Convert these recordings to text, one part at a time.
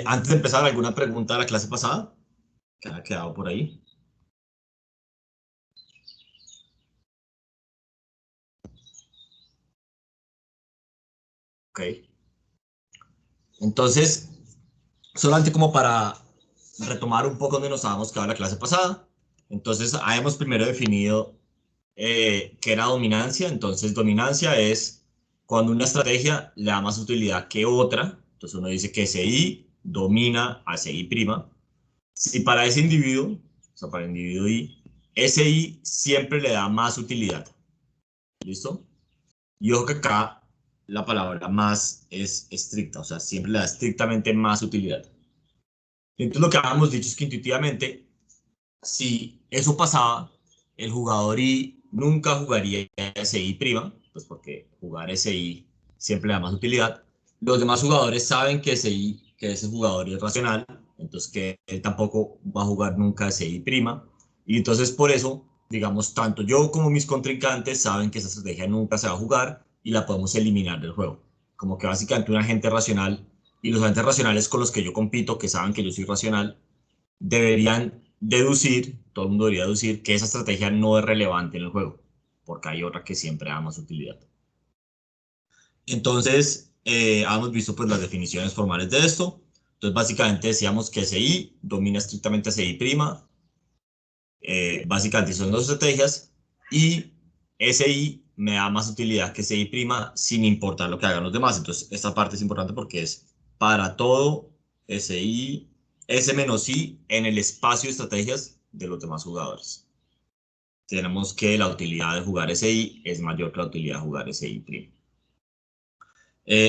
Antes de empezar, ¿alguna pregunta de la clase pasada que haya quedado por ahí? Ok. Entonces, solamente como para retomar un poco donde nos habíamos quedado en la clase pasada. Entonces, habíamos primero definido qué era dominancia. Entonces, dominancia es cuando una estrategia le da más utilidad que otra. Entonces, uno dice que SI domina a SI'. Si para ese individuo, o sea, para el individuo I, SI siempre le da más utilidad. ¿Listo? Y ojo que acá la palabra más es estricta, o sea, siempre le da estrictamente más utilidad. Entonces lo que habíamos dicho es que intuitivamente, si eso pasaba, el jugador I nunca jugaría SI prima, pues porque jugar SI siempre le da más utilidad. Los demás jugadores saben que SI, que ese jugador es racional, entonces que él tampoco va a jugar nunca SI prima. Y entonces por eso, digamos, tanto yo como mis contrincantes saben que esa estrategia nunca se va a jugar y la podemos eliminar del juego. Como que básicamente un agente racional y los agentes racionales con los que yo compito, que saben que yo soy racional, deberían deducir, todo el mundo debería deducir que esa estrategia no es relevante en el juego, porque hay otra que siempre da más utilidad. Entonces, hemos visto pues las definiciones formales de esto. Entonces, básicamente decíamos que SI domina estrictamente a SI', básicamente son dos estrategias, y SI me da más utilidad que SI' sin importar lo que hagan los demás. Entonces, esta parte es importante porque es para todo SI, S menos I en el espacio de estrategias de los demás jugadores. Tenemos que la utilidad de jugar SI es mayor que la utilidad de jugar SI'.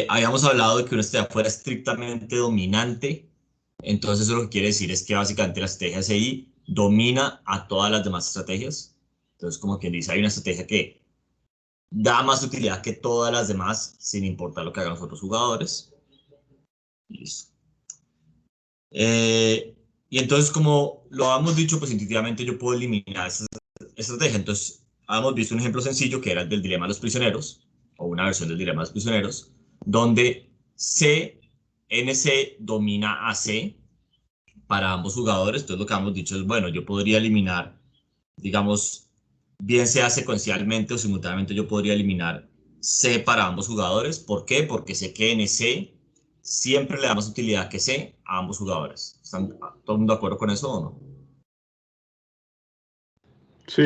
Habíamos hablado de que una estrategia fuera estrictamente dominante. Entonces, eso lo que quiere decir es que básicamente la estrategia SI domina a todas las demás estrategias. Entonces, como quien dice, hay una estrategia que da más utilidad que todas las demás, sin importar lo que hagan los otros jugadores. Listo. Y entonces, como lo hemos dicho, pues intuitivamente yo puedo eliminar esa estrategia. Entonces, hemos visto un ejemplo sencillo que era el del dilema de los prisioneros, o una versión del dilema de los prisioneros, donde NC domina a C para ambos jugadores. Entonces, lo que hemos dicho es, bueno, yo podría eliminar, digamos, bien sea secuencialmente o simultáneamente, yo podría eliminar C para ambos jugadores. ¿Por qué? Porque sé que NC siempre le da más utilidad que C a ambos jugadores. ¿Están todo el mundo de acuerdo con eso o no? Sí,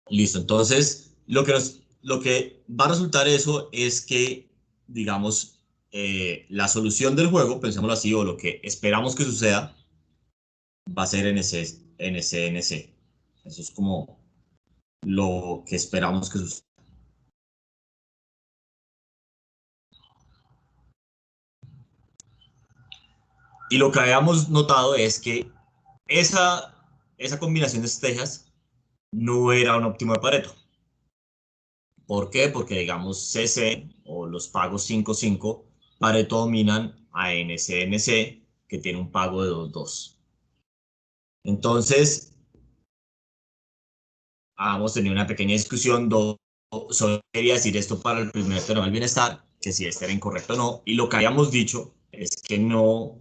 Listo, entonces lo que va a resultar eso es que, digamos, la solución del juego, pensémoslo así, o lo que esperamos que suceda, va a ser NC. Eso es como lo que esperamos que suceda. Y lo que habíamos notado es que esa combinación de estrategias no era un óptimo de Pareto. ¿Por qué? Porque, digamos, CC o los pagos 5-5 Pareto dominan a NCNC, que tiene un pago de 2-2. Entonces, hemos tenido una pequeña discusión sobre quería decir esto para el primer teorema del bienestar, que si este era incorrecto o no. Y lo que habíamos dicho es que no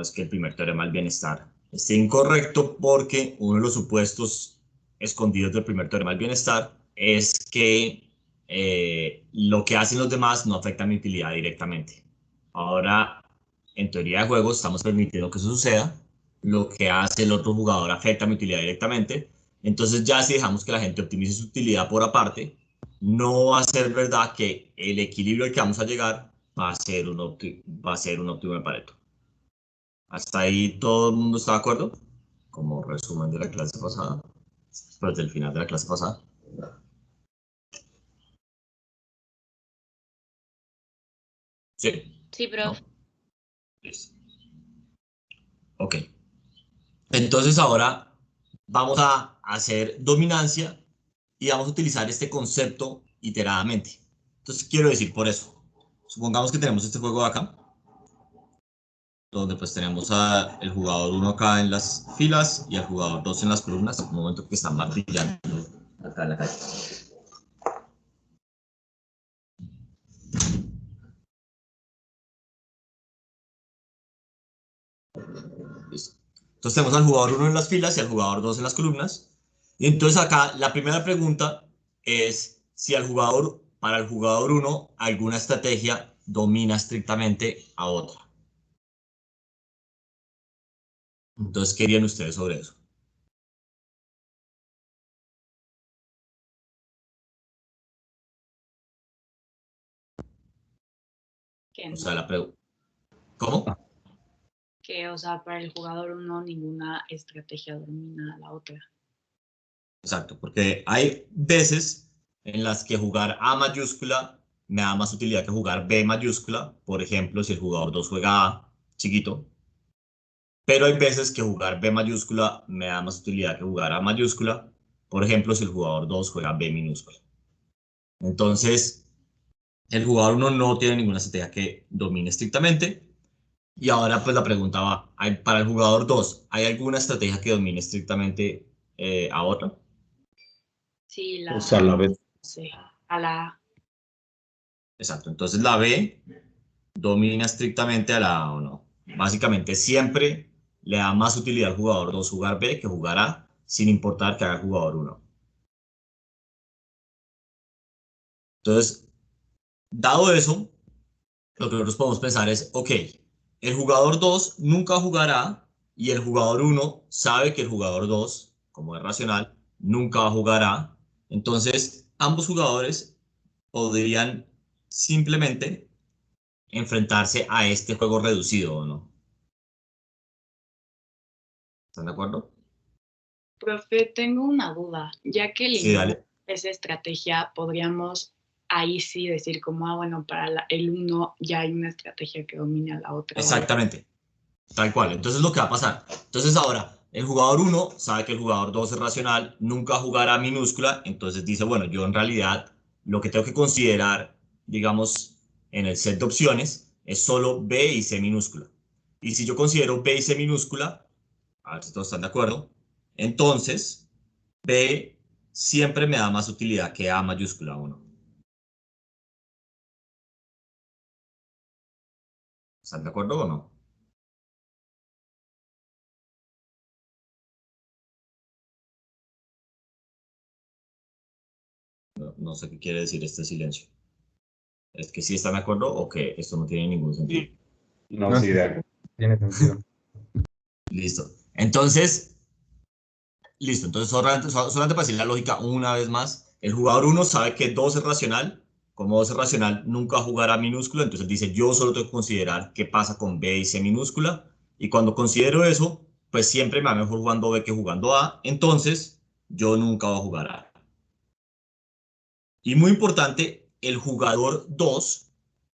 es que el primer teorema del bienestar esté incorrecto, porque uno de los supuestos escondidos del primer teorema del bienestar es que lo que hacen los demás no afecta a mi utilidad directamente. Ahora, en teoría de juegos, estamos permitiendo que eso suceda. Lo que hace el otro jugador afecta a mi utilidad directamente. Entonces, ya si dejamos que la gente optimice su utilidad por aparte, no va a ser verdad que el equilibrio al que vamos a llegar va a ser un óptimo de Pareto. ¿Hasta ahí todo el mundo está de acuerdo? Como resumen de la clase pasada, pues del final de la clase pasada. Sí, Sí, profe. ¿no? Listo. Ok. Entonces ahora vamos a hacer dominancia y vamos a utilizar este concepto iteradamente. Entonces quiero decir por eso. Supongamos que tenemos este juego de acá, donde pues tenemos el jugador 1 acá en las filas y al jugador 2 en las columnas, en un momento que están martillando acá en la calle. Listo. Entonces tenemos al jugador 1 en las filas y al jugador 2 en las columnas. Y entonces acá la primera pregunta es si para el jugador 1 alguna estrategia domina estrictamente a otra. Entonces, ¿qué dirían ustedes sobre eso? Que O no, sea, la pregunta. ¿Cómo? que, o sea, para el jugador uno ninguna estrategia domina a la otra. Exacto, porque hay veces en las que jugar A mayúscula me da más utilidad que jugar B mayúscula. Por ejemplo, si el jugador 2 juega A chiquito. Pero hay veces que jugar B mayúscula me da más utilidad que jugar A mayúscula. Por ejemplo, si el jugador 2 juega B minúscula. Entonces, el jugador 1 no tiene ninguna estrategia que domine estrictamente. Y ahora pues la pregunta va, para el jugador 2, ¿hay alguna estrategia que domine estrictamente a otra? Sí, Usar la B. sí, a la A. Exacto, entonces la B domina estrictamente a la A o no. Básicamente siempre le da más utilidad al jugador 2 jugar B que jugar A, sin importar que haga el jugador 1. Entonces, dado eso, lo que nosotros podemos pensar es, ok, el jugador 2 nunca jugará y el jugador 1 sabe que el jugador 2, como es racional, nunca va a jugar A. Entonces, ambos jugadores podrían simplemente enfrentarse a este juego reducido, ¿o no? ¿Están de acuerdo? Profe, tengo una duda. Ya que Sí, eliminamos dale. esa estrategia, podríamos ahí sí decir como, bueno, para el uno ya hay una estrategia que domina a la otra. Exactamente. Tal cual. Entonces, lo que va a pasar. Entonces, ahora, el jugador 1 sabe que el jugador 2 es racional, nunca jugará minúscula, entonces dice, bueno, yo en realidad lo que tengo que considerar, digamos, en el set de opciones es solo B y C minúscula. Y si yo considero B y C minúscula, a ver si todos están de acuerdo, entonces B siempre me da más utilidad que A mayúscula o no. ¿Están de acuerdo o no? No, no sé qué quiere decir este silencio. ¿Es que sí están de acuerdo o que esto no tiene ningún sentido? No, sí, de acuerdo. Tiene sentido. Listo. Entonces, listo. Entonces, solamente para decir la lógica una vez más, el jugador 1 sabe que 2 es racional. Como 2 es racional, nunca jugará minúscula. Entonces dice, yo solo tengo que considerar qué pasa con B y C minúscula. Y cuando considero eso, pues siempre me va mejor jugando B que jugando A. Entonces, yo nunca voy a jugar A. Y muy importante, el jugador 2,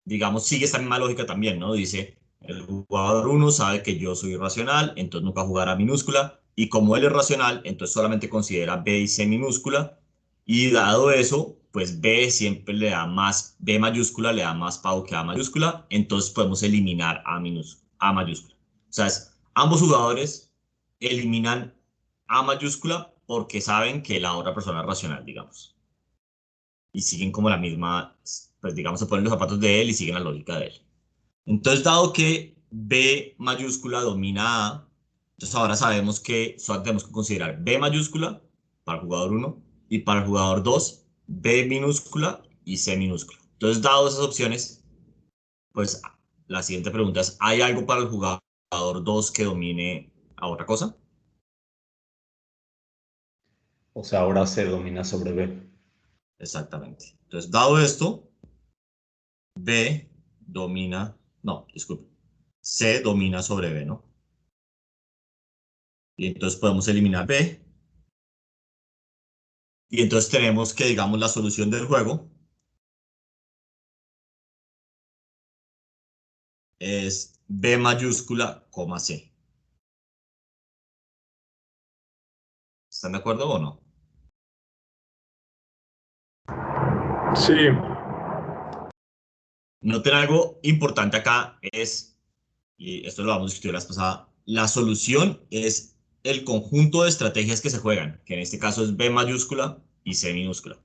digamos, sigue esta misma lógica también, ¿no? Dice, el jugador 1 sabe que yo soy racional, entonces nunca jugará minúscula, y como él es racional, entonces solamente considera B y C minúscula, y dado eso, pues B siempre le da más, B mayúscula le da más pavo que A mayúscula, entonces podemos eliminar A mayúscula. O sea, ambos jugadores eliminan A mayúscula porque saben que la otra persona es racional, digamos, y siguen como la misma, pues digamos, se ponen los zapatos de él y siguen la lógica de él. Entonces, dado que B mayúscula domina A, entonces ahora sabemos que solo tenemos que considerar B mayúscula para el jugador 1 y para el jugador 2, B minúscula y C minúscula. Entonces, dado esas opciones, pues la siguiente pregunta es, ¿hay algo para el jugador 2 que domine a otra cosa? O sea, ahora C domina sobre B. Exactamente. Entonces, dado esto, B domina, no, disculpe, C domina sobre B, ¿no? Y entonces podemos eliminar B. Y entonces tenemos que, digamos, la solución del juego es B mayúscula, coma C. ¿Están de acuerdo o no? Sí. Noten algo importante acá es, y esto lo vamos a discutir la vez pasada, la solución es el conjunto de estrategias que se juegan, que en este caso es B mayúscula y C minúscula.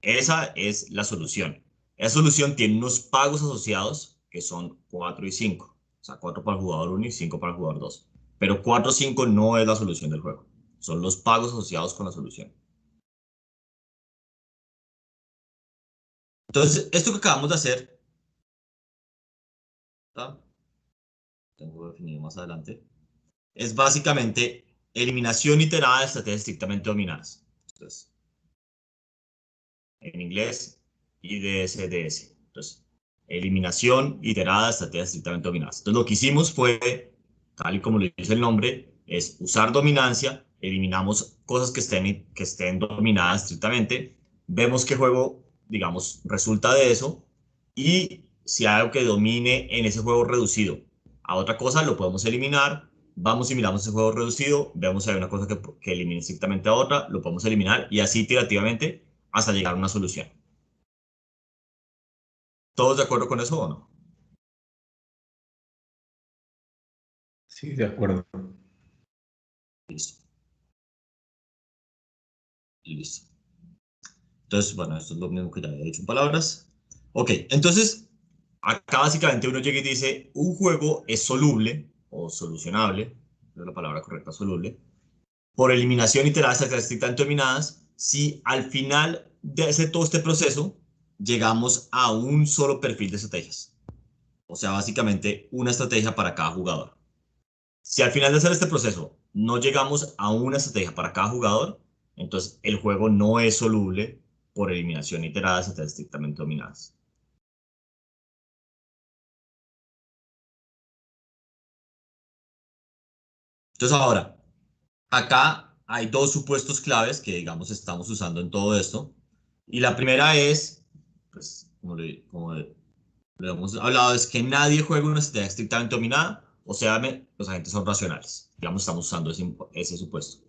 Esa es la solución. Esa solución tiene unos pagos asociados que son 4 y 5. O sea, 4 para el jugador 1 y 5 para el jugador 2. Pero 4 o 5 no es la solución del juego. Son los pagos asociados con la solución. Entonces, esto que acabamos de hacer, ¿tá? Tengo definido más adelante, es básicamente eliminación iterada de estrategias estrictamente dominadas. Entonces, en inglés, IDSDS. Entonces, eliminación iterada de estrategias estrictamente dominadas. Entonces, lo que hicimos fue, tal y como lo dice el nombre, es usar dominancia, eliminamos cosas que estén dominadas estrictamente, vemos qué juego, digamos, resulta de eso, y si hay algo que domine en ese juego reducido a otra cosa, lo podemos eliminar. Vamos y miramos ese juego reducido, vemos si hay una cosa que elimine estrictamente a otra, lo podemos eliminar y así iterativamente hasta llegar a una solución. ¿Todos de acuerdo con eso o no? Sí, de acuerdo. Listo. Y listo. Entonces, bueno, esto es lo mismo que ya había dicho en palabras. Ok, entonces, acá básicamente uno llega y dice, un juego es soluble o solucionable, es la palabra correcta, soluble, por eliminación iterada de estrategias estrictamente dominadas, si al final de todo este proceso llegamos a un solo perfil de estrategias. O sea, básicamente una estrategia para cada jugador. Si al final de hacer este proceso no llegamos a una estrategia para cada jugador, entonces el juego no es soluble por eliminación iterada de estrategias estrictamente dominadas. Entonces ahora, acá hay dos supuestos claves que, digamos, estamos usando en todo esto. Y la primera es, pues, como lo hemos hablado, es que nadie juega una estrategia estrictamente dominada, o sea, los agentes son racionales. Digamos, estamos usando ese supuesto.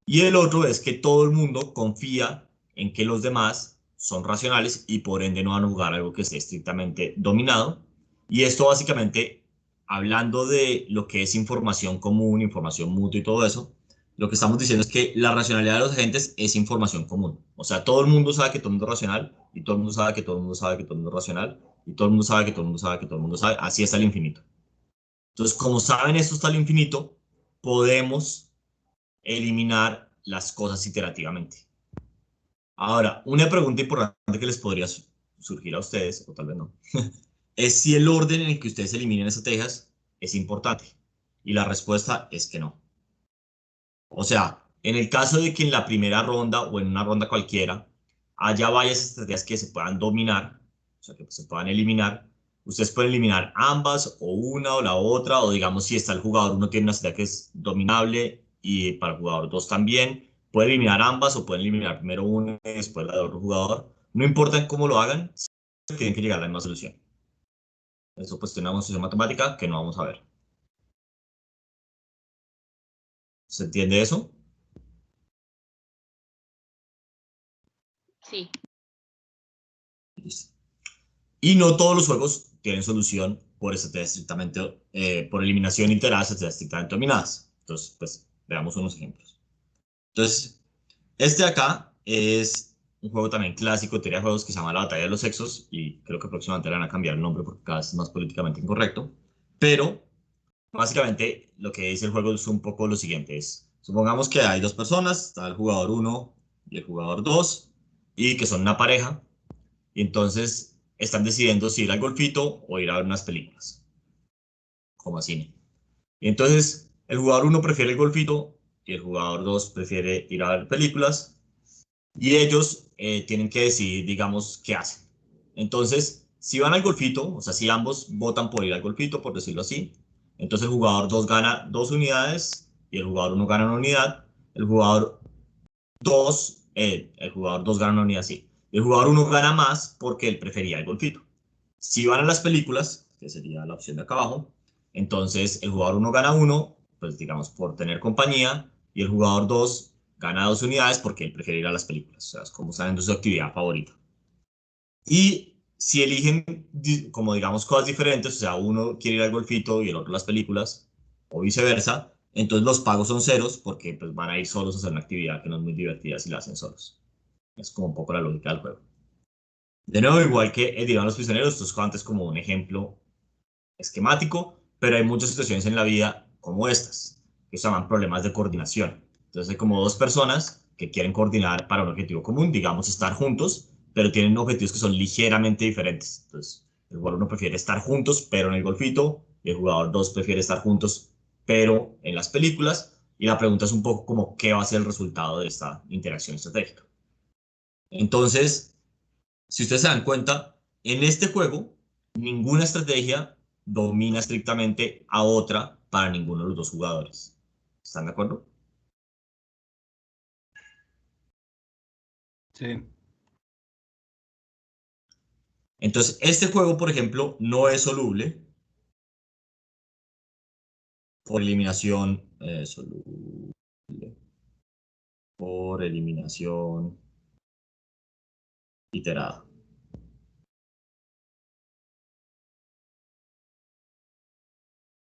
Y el otro es que todo el mundo confía en que los demás son racionales y por ende no van a jugar algo que esté estrictamente dominado. Y esto básicamente, hablando de lo que es información común, información mutua y todo eso, lo que estamos diciendo es que la racionalidad de los agentes es información común. O sea, todo el mundo sabe que todo el mundo es racional y todo el mundo sabe que todo el mundo sabe que todo el mundo es racional y todo el mundo sabe que todo el mundo sabe que todo el mundo sabe. Así está el infinito. Entonces, como saben esto está el infinito, podemos eliminar las cosas iterativamente. Ahora, una pregunta importante que les podría surgir a ustedes, o tal vez no, es si el orden en el que ustedes eliminen estrategias es importante. Y la respuesta es que no. O sea, en el caso de que en la primera ronda o en una ronda cualquiera haya varias estrategias que se puedan dominar, o sea, que se puedan eliminar, ustedes pueden eliminar ambas o una o la otra, o digamos si está el jugador uno tiene una estrategia que es dominable y para el jugador 2 también, pueden eliminar ambas o pueden eliminar primero una y después la de otro jugador. No importa cómo lo hagan, tienen que llegar a la misma solución. Eso pues tiene una solución matemática que no vamos a ver. ¿Se entiende eso? Sí. Listo. Y no todos los juegos tienen solución por estrategias estrictamente, por eliminación iterada de estrategias estrictamente dominadas. Entonces, pues, veamos unos ejemplos. Entonces, este de acá es un juego también clásico de teoría de juegos que se llama La Batalla de los Sexos y creo que próximamente le van a cambiar el nombre porque cada vez es más políticamente incorrecto. Pero, básicamente, lo que dice el juego es un poco lo siguiente. Supongamos que hay dos personas, está el jugador 1 y el jugador 2 y que son una pareja. Y entonces están decidiendo si ir al golfito o ir a ver unas películas, como a cine. Y entonces el jugador uno prefiere el golfito y el jugador 2 prefiere ir a ver películas. Y ellos tienen que decidir, digamos, qué hacen. Entonces, si van al golfito, o sea, si ambos votan por ir al golfito, por decirlo así, entonces el jugador 2 gana 2 unidades y el jugador uno gana 1 unidad. El jugador 2, el jugador 2 gana 1 unidad, sí. El jugador uno gana más porque él prefería el golfito. Si van a las películas, que sería la opción de acá abajo, entonces el jugador uno gana 1, pues digamos por tener compañía, y el jugador 2 gana 2 unidades porque él prefiere ir a las películas, o sea, es como saben de su actividad favorita. Y si eligen, como digamos, cosas diferentes, o sea, uno quiere ir al golfito y el otro a las películas, o viceversa, entonces los pagos son ceros porque pues, van a ir solos a hacer una actividad que no es muy divertida si la hacen solos. Es como un poco la lógica del juego. De nuevo, igual que el Dilema de los Prisioneros, esto es antes como un ejemplo esquemático, pero hay muchas situaciones en la vida como estas, que se llaman problemas de coordinación. Entonces hay como dos personas que quieren coordinar para un objetivo común, digamos estar juntos, pero tienen objetivos que son ligeramente diferentes. Entonces el jugador 1 prefiere estar juntos, pero en el golfito, y el jugador 2 prefiere estar juntos, pero en las películas. Y la pregunta es un poco como qué va a ser el resultado de esta interacción estratégica. Entonces, si ustedes se dan cuenta, en este juego, ninguna estrategia domina estrictamente a otra para ninguno de los dos jugadores. ¿Están de acuerdo? Sí. Entonces, este juego, por ejemplo, no es soluble por eliminación, soluble por eliminación iterada.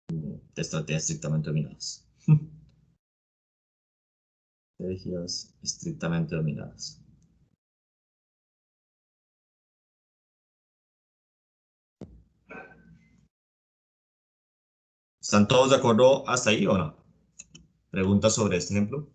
De estrategias estrictamente dominadas. Estrategias estrictamente dominadas. ¿Están todos de acuerdo hasta ahí o no? ¿Preguntas sobre este ejemplo?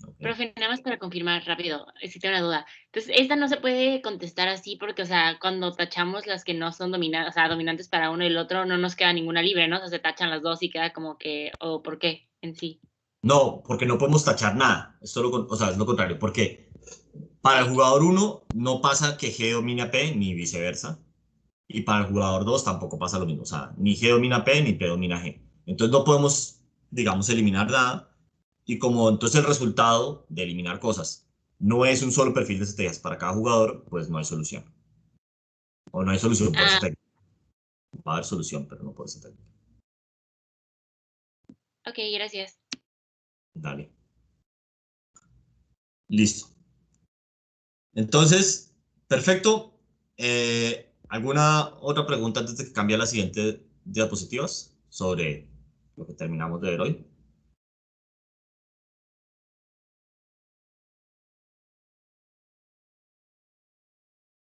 Okay. Profe, nada más para confirmar rápido, si tengo una duda. Entonces, esta no se puede contestar así porque, o sea, cuando tachamos las que no son dominantes, o sea, dominantes para uno y el otro, no nos queda ninguna libre, ¿no? O sea, se tachan las dos y queda como que, o ¿por qué en sí? No, porque no podemos tachar nada. Esto o sea, es lo contrario. Porque para el jugador 1 no pasa que G domine a P ni viceversa. Y para el jugador 2 tampoco pasa lo mismo. O sea, ni G domina P ni P domina G. Entonces no podemos, digamos, eliminar nada. Y como entonces el resultado de eliminar cosas no es un solo perfil de estrategias para cada jugador, pues no hay solución. O no hay solución por esa Ah, técnica. Va a haber solución, pero no por esa técnica. ok, gracias. Dale. Listo. Entonces, perfecto. ¿Alguna otra pregunta antes de que cambie a las siguientes diapositivas sobre lo que terminamos de ver hoy?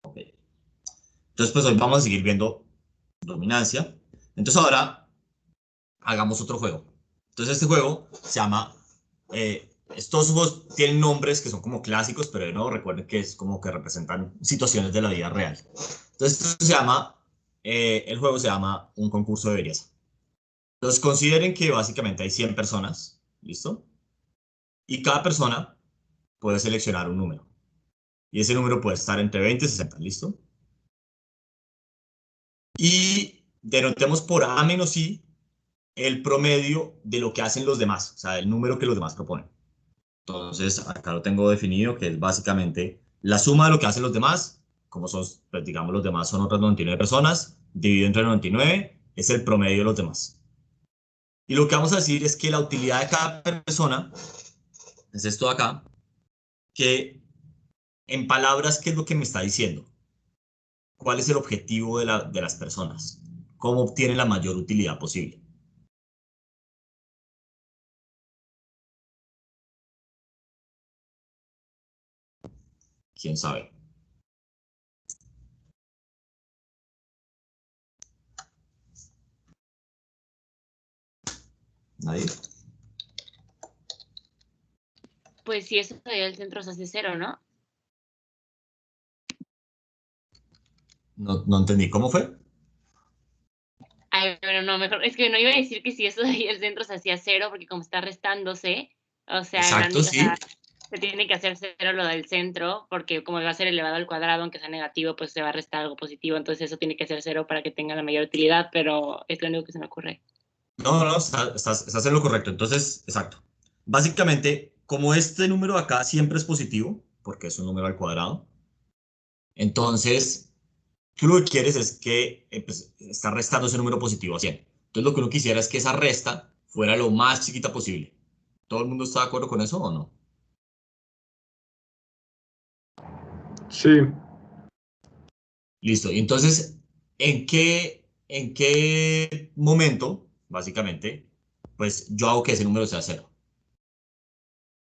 Ok. Entonces, pues hoy vamos a seguir viendo dominancia. Entonces ahora hagamos otro juego. Entonces este juego se llama... estos juegos tienen nombres que son como clásicos, pero de nuevo recuerden que es como que representan situaciones de la vida real. Entonces esto se llama... el juego se llama un concurso de belleza. Entonces consideren que básicamente hay 100 personas, ¿listo? Y cada persona puede seleccionar un número. Y ese número puede estar entre 20 y 60, ¿listo? Y denotemos por A menos I el promedio de lo que hacen los demás, o sea, el número que los demás proponen. Entonces, acá lo tengo definido, que es básicamente la suma de lo que hacen los demás, como son, pues, digamos, los demás son otras 99 personas, dividido entre 99, es el promedio de los demás. Y lo que vamos a decir es que la utilidad de cada persona es esto de acá, que en palabras, ¿qué es lo que me está diciendo? ¿Cuál es el objetivo de las personas? ¿Cómo obtienen la mayor utilidad posible? ¿Quién sabe? ¿Nadie? Pues si eso todavía el centro se hace cero, ¿no? No, no entendí. ¿Cómo fue? Ay, bueno, no, mejor, es que no iba a decir que si eso todavía el centro se hacía cero, porque como está restándose, o sea, Exacto, o sea, sí. se tiene que hacer cero lo del centro, porque como va a ser elevado al cuadrado, aunque sea negativo, pues se va a restar algo positivo, entonces eso tiene que ser cero para que tenga la mayor utilidad, pero es lo único que se me ocurre. No, no, estás en lo correcto. Entonces, exacto. Básicamente, como este número de acá siempre es positivo, porque es un número al cuadrado, entonces tú lo que quieres es que pues, está restando ese número positivo a 100. Entonces, lo que uno quisiera es que esa resta fuera lo más chiquita posible. ¿Todo el mundo está de acuerdo con eso o no? Sí, Listo. Y entonces, ¿en qué momento, básicamente, pues yo hago que ese número sea cero?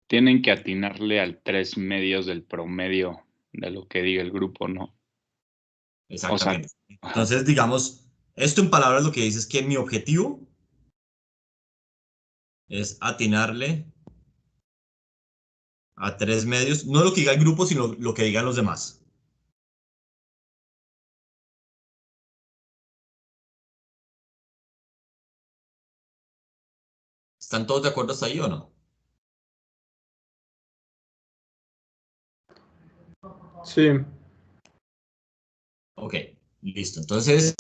tienen que atinarle al 3 medios del promedio de lo que diga el grupo, ¿no? Exactamente. Ajá. Entonces, digamos, esto en palabras lo que dice es que mi objetivo es atinarle a 3 medios, no lo que diga el grupo, sino lo que digan los demás. ¿Están todos de acuerdo hasta ahí o no? Sí. Ok, listo. Entonces,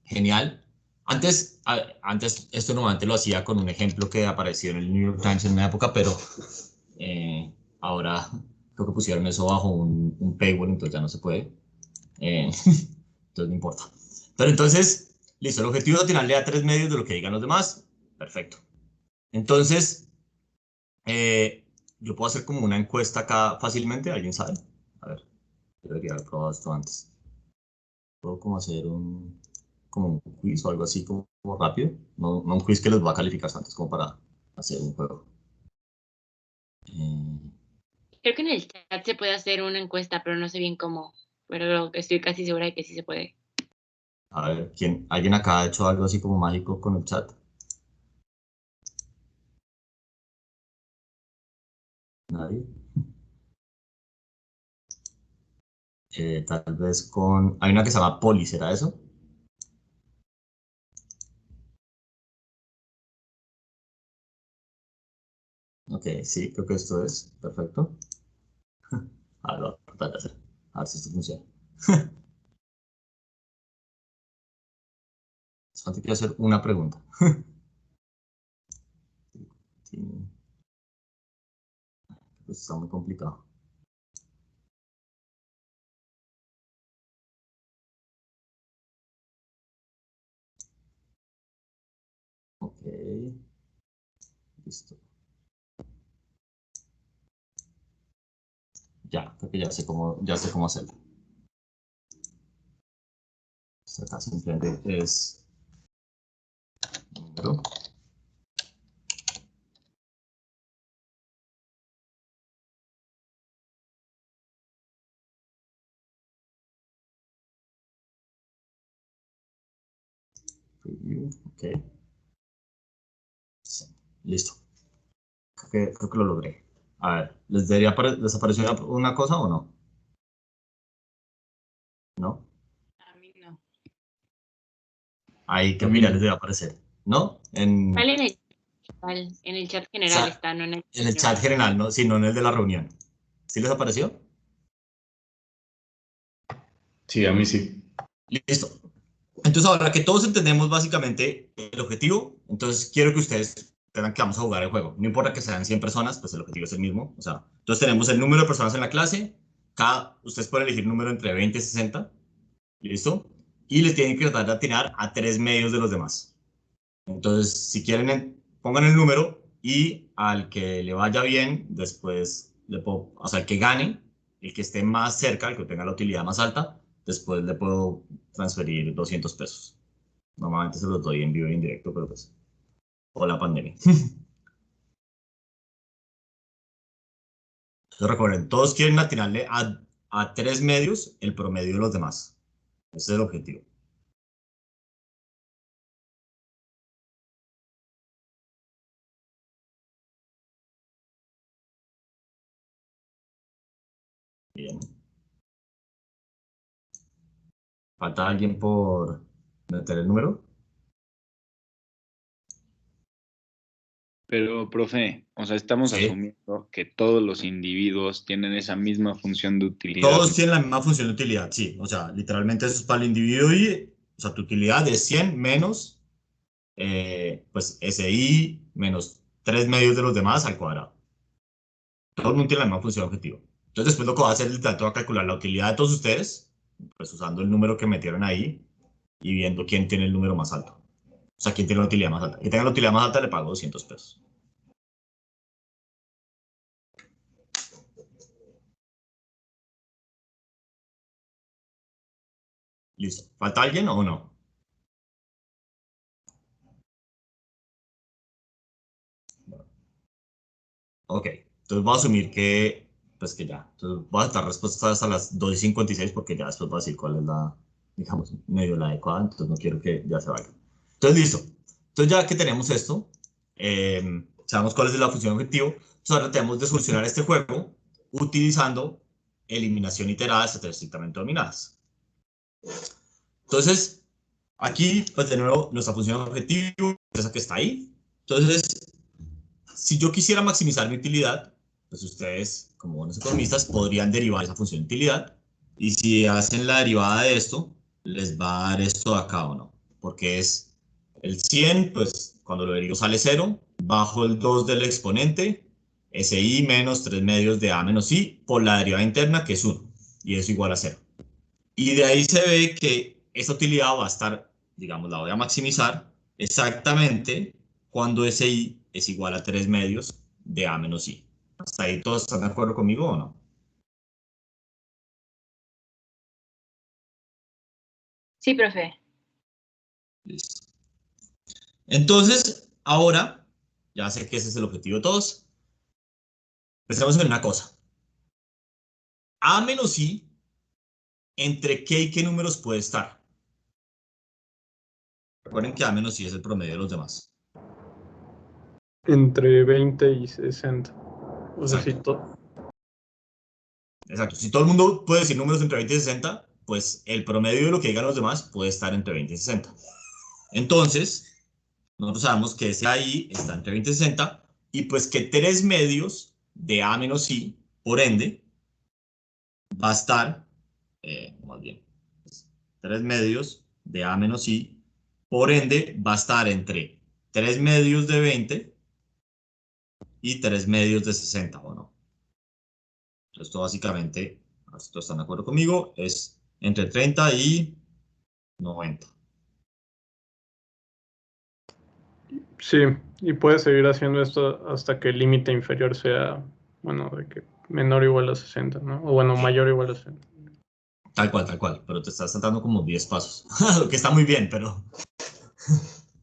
genial. Antes esto normalmente lo hacía con un ejemplo que apareció en el New York Times en una época, pero ahora creo que pusieron eso bajo un paywall, entonces ya no se puede. Entonces no importa. Pero entonces, listo, el objetivo es atinarle a 3 medios de lo que digan los demás. Perfecto. Entonces, yo puedo hacer como una encuesta acá fácilmente, ¿alguien sabe? A ver, yo debería haber probado esto antes. Puedo como hacer como un quiz o algo así como rápido. No un quiz que les va a calificar antes, como para hacer un juego. Eh, Creo que en el chat se puede hacer una encuesta, pero no sé bien cómo. Pero estoy casi segura de que sí se puede. a ver, ¿alguien acá ha hecho algo así como mágico con el chat? Nadie. Tal vez con... Hay una que se llama Poli, ¿será eso? Ok, sí, creo que esto es. Perfecto. A ver, voy a tratar de hacer. A ver si esto funciona. Solamente quiero hacer una pregunta. Sí, pues está muy complicado. Ok, listo. Ya, creo que ya sé cómo hacerlo. Acá simplemente es número. Preview, ok. Sí, listo. Creo que lo logré. A ver, ¿les apareció una cosa o no? ¿No? A mí no. Ahí creo A que mí ya les no. debe aparecer. ¿No? En, Sale en el chat general sa- está, no en el en el chat privado. general, ¿no? Si no en el de la reunión. ¿Sí les apareció? Sí, a mí sí. Listo. Entonces, ahora que todos entendemos básicamente el objetivo, entonces quiero que ustedes tengan que vamos a jugar el juego. No importa que sean 100 personas, pues el objetivo es el mismo. O sea, entonces tenemos el número de personas en la clase. Ustedes pueden elegir un número entre 20 y 60. ¿Listo? Y les tienen que tratar de atinar a 3 medios de los demás. Entonces, si quieren, pongan el número y al que le vaya bien, después o sea, el que gane, el que esté más cerca, el que tenga la utilidad más alta, después le puedo transferir 200 pesos. Normalmente se los doy en vivo y en directo, pero pues, o la pandemia. Entonces recuerden, todos quieren atinarle a 3 medios el promedio de los demás. Ese es el objetivo. Bien. ¿Falta alguien por meter el número? Pero, profe, o sea, estamos Sí. asumiendo que todos los individuos tienen esa misma función de utilidad, Todos ¿no? tienen la misma función de utilidad, sí. O sea, literalmente eso es para el individuo y, o sea, tu utilidad es 100 menos, pues, SI menos 3 medios de los demás al cuadrado. Todo el mundo tiene la misma función objetiva. Entonces, después lo que va a hacer es literal, va a calcular la utilidad de todos ustedes, pues usando el número que metieron ahí y viendo quién tiene el número más alto. O sea, quién tiene la utilidad más alta. Quien tenga la utilidad más alta le pago 200 pesos. ¿Listo? ¿Falta alguien o no? Ok, entonces voy a asumir que, pues que ya. Entonces voy a dar respuestas hasta las 2:56 porque ya después voy a decir cuál es la, digamos, medio la adecuada, entonces no quiero que ya se vaya. Entonces, listo. Entonces ya que tenemos esto, sabemos cuál es la función objetivo, entonces ahora tenemos de solucionar este juego utilizando eliminación iterada de setas estrictamente dominadas. Entonces, aquí, pues de nuevo, nuestra función objetivo es esa que está ahí. Entonces, si yo quisiera maximizar mi utilidad, pues ustedes, como buenos economistas, podrían derivar esa función de utilidad. Y si hacen la derivada de esto, les va a dar esto de acá, ¿o no? Porque es el 100, pues cuando lo derivo sale 0, bajo el 2 del exponente, SI menos 3 medios de A menos I, por la derivada interna, que es 1. Y eso igual a 0. Y de ahí se ve que esta utilidad va a estar, digamos, la voy a maximizar exactamente cuando SI es igual a 3 medios de A menos I. ¿Hasta ahí todos están de acuerdo conmigo o no? Sí, profe. Listo. Entonces, ahora, ya sé que ese es el objetivo de todos. Pensemos en una cosa. A menos I, ¿entre qué y qué números puede estar? Recuerden que A menos I es el promedio de los demás. Entre 20 y 60. O sea, sí, Exacto. Exacto. Si todo el mundo puede decir números entre 20 y 60, pues el promedio de lo que digan los demás puede estar entre 20 y 60. Entonces, nosotros sabemos que ese ahí está entre 20 y 60 y pues que 3 medios de A menos I, por ende, va a estar, más bien, 3 medios de A menos I, por ende, va a estar entre 3 medios de 20 y 3 medios de 60, ¿o no? Esto básicamente, si todos están de acuerdo conmigo, es entre 30 y 90. sí, y puedes seguir haciendo esto hasta que el límite inferior sea, bueno, de que menor o igual a 60, ¿no? O bueno, mayor o igual a 60. Tal cual, pero te estás saltando como 10 pasos, lo que está muy bien, pero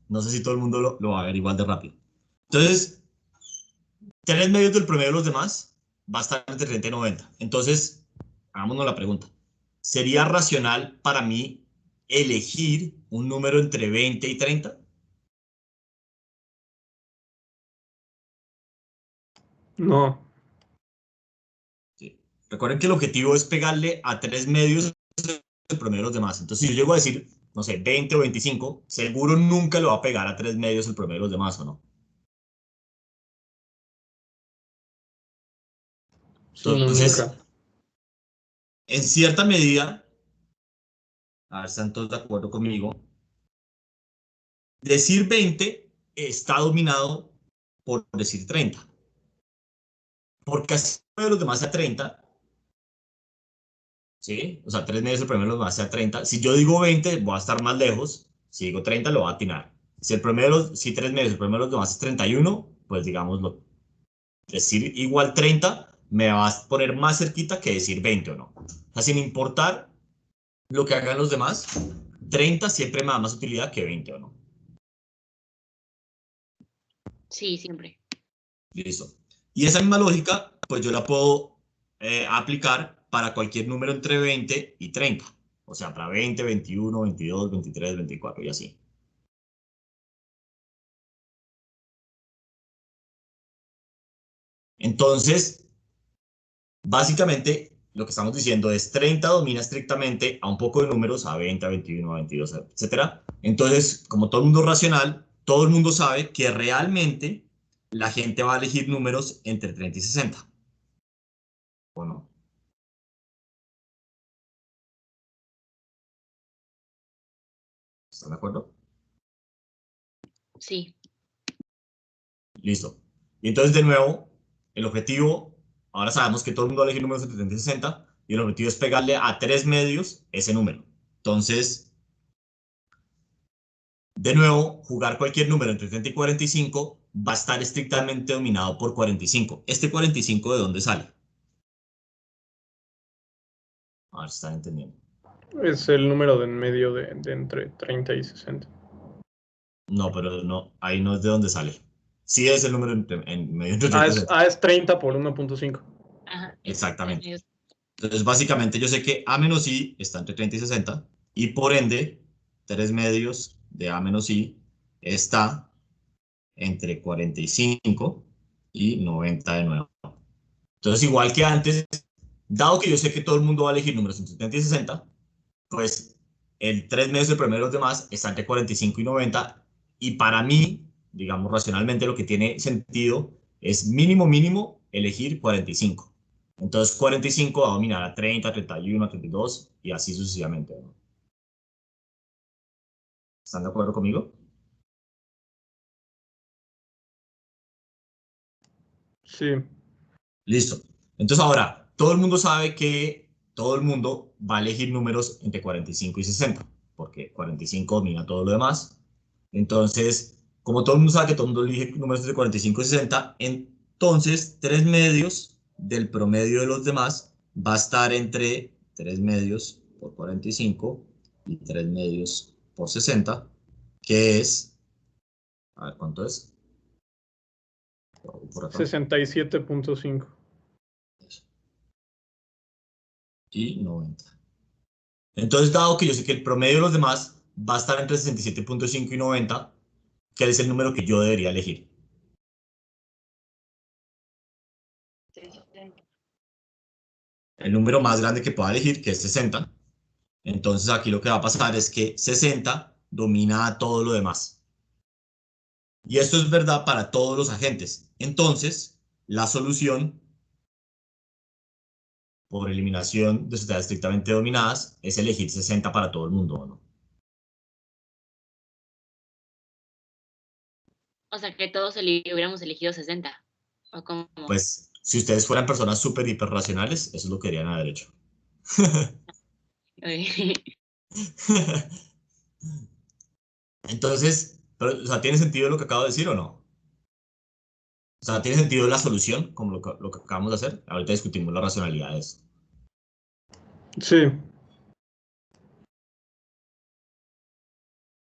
no sé si todo el mundo lo va a ver igual de rápido. Entonces, 3 medios del promedio de los demás va a estar entre 30 y 90. Entonces, hagámonos la pregunta. ¿Sería racional para mí elegir un número entre 20 y 30? No, Sí. Recuerden que el objetivo es pegarle a 3 medios del promedio de los demás. Entonces, si yo llego a decir, no sé, 20 o 25, seguro nunca lo va a pegar a 3 medios el promedio de los demás, ¿o no? sí, no, Entonces, nunca. en cierta medida, a ver si están todos de acuerdo conmigo, decir 20 está dominado por decir 30. Porque así de los demás sea 30, ¿sí? O sea, 3 medios el promedio de los demás sea 30. Si yo digo 20, voy a estar más lejos. Si digo 30, lo voy a atinar. Si 3 medios el promedio de los demás es 31, pues digámoslo. Decir igual 30 me va a poner más cerquita que decir 20 o no. O sea, sin importar lo que hagan los demás, 30 siempre me da más utilidad que 20 o no. Sí, siempre. Listo. Y esa misma lógica, pues yo la puedo aplicar para cualquier número entre 20 y 30. O sea, para 20, 21, 22, 23, 24 y así. Entonces, básicamente, lo que estamos diciendo es 30 domina estrictamente a un poco de números, a 20, a 21, a 22, etc. Entonces, como todo el mundo es racional, todo el mundo sabe que realmente la gente va a elegir números entre 30 y 60. ¿O no? ¿Están de acuerdo? Sí. Listo. Y entonces, de nuevo, el objetivo, ahora sabemos que todo el mundo va a elegir números entre 30 y 60, y el objetivo es pegarle a 3 medios ese número. Entonces, de nuevo, jugar cualquier número entre 30 y 45 va a estar estrictamente dominado por 45. ¿Este 45 de dónde sale? A ver si están entendiendo. Es el número de en medio de entre 30 y 60. No, pero no, ahí no es de dónde sale. Sí es el número en medio entre 30 A y es, 60. A es 30 por 1.5. Ajá. Exactamente. Entonces, básicamente yo sé que A menos I está entre 30 y 60 y por ende, 3 medios de A menos I está entre 45 y 90 de nuevo. Entonces, igual que antes, dado que yo sé que todo el mundo va a elegir números entre 30 y 60, pues el 3 medios del promedio de los demás está entre 45 y 90 y para mí, digamos racionalmente, lo que tiene sentido es mínimo, mínimo elegir 45. Entonces 45 va a dominar a 30, 31, 32 y así sucesivamente, ¿no? ¿Están de acuerdo conmigo? Sí, Listo. Entonces ahora, todo el mundo sabe que todo el mundo va a elegir números entre 45 y 60, porque 45 domina todo lo demás. Entonces, como todo el mundo sabe que todo el mundo elige números entre 45 y 60, entonces 3 medios del promedio de los demás va a estar entre 3 medios por 45 y 3 medios por 60, que es, a ver, ¿cuánto es? Por acá. 67.5. Y 90. Entonces, dado que yo sé que el promedio de los demás va a estar entre 67.5 y 90, ¿cuál es el número que yo debería elegir? El número más grande que pueda elegir, que es 60. Entonces, aquí lo que va a pasar es que 60 domina a todo lo demás. Y esto es verdad para todos los agentes. Entonces, la solución por eliminación de sociedades estrictamente dominadas es elegir 60 para todo el mundo, ¿no? O sea, que todos hubiéramos elegido 60. ¿O cómo? Pues, si ustedes fueran personas súper hiper racionales, eso es lo que querían haber hecho. Entonces, pero, o sea, ¿tiene sentido lo que acabo de decir o no? O sea, ¿tiene sentido la solución, como lo que acabamos de hacer? Ahorita discutimos la racionalidad de eso. Sí,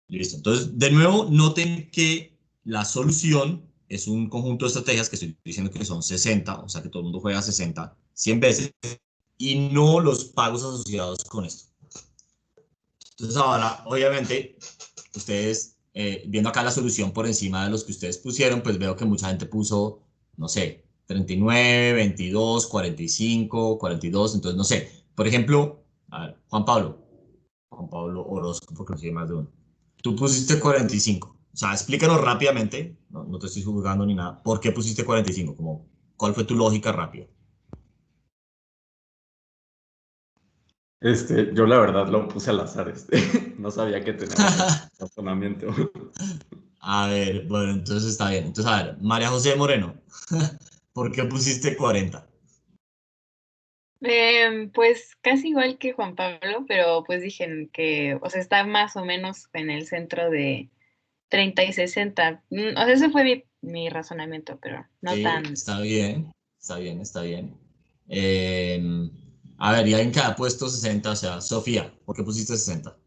Listo. Entonces, de nuevo, noten que la solución es un conjunto de estrategias que estoy diciendo que son 60, o sea, que todo el mundo juega 60, 100 veces, y no los pagos asociados con esto. Entonces, ahora, obviamente, ustedes, viendo acá la solución por encima de los que ustedes pusieron, pues veo que mucha gente puso, no sé, 39, 22, 45, 42, entonces no sé. Por ejemplo, a ver, Juan Pablo Orozco, porque no sé más de uno. Tú pusiste 45. O sea, explícanos rápidamente, no te estoy juzgando ni nada, ¿por qué pusiste 45? Como, ¿cuál fue tu lógica rápida? Yo la verdad lo puse al azar, no sabía que teníamos un razonamiento. A ver, bueno, entonces está bien. Entonces, a ver, María José Moreno, ¿por qué pusiste 40? Pues casi igual que Juan Pablo, pero pues dije que, o sea, está más o menos en el centro de 30 y 60. O sea, ese fue mi razonamiento, pero no Sí, tan... está bien, está bien, está bien. Eh, a ver, y alguien que ha puesto 60, o sea, Sofía, ¿por qué pusiste 60?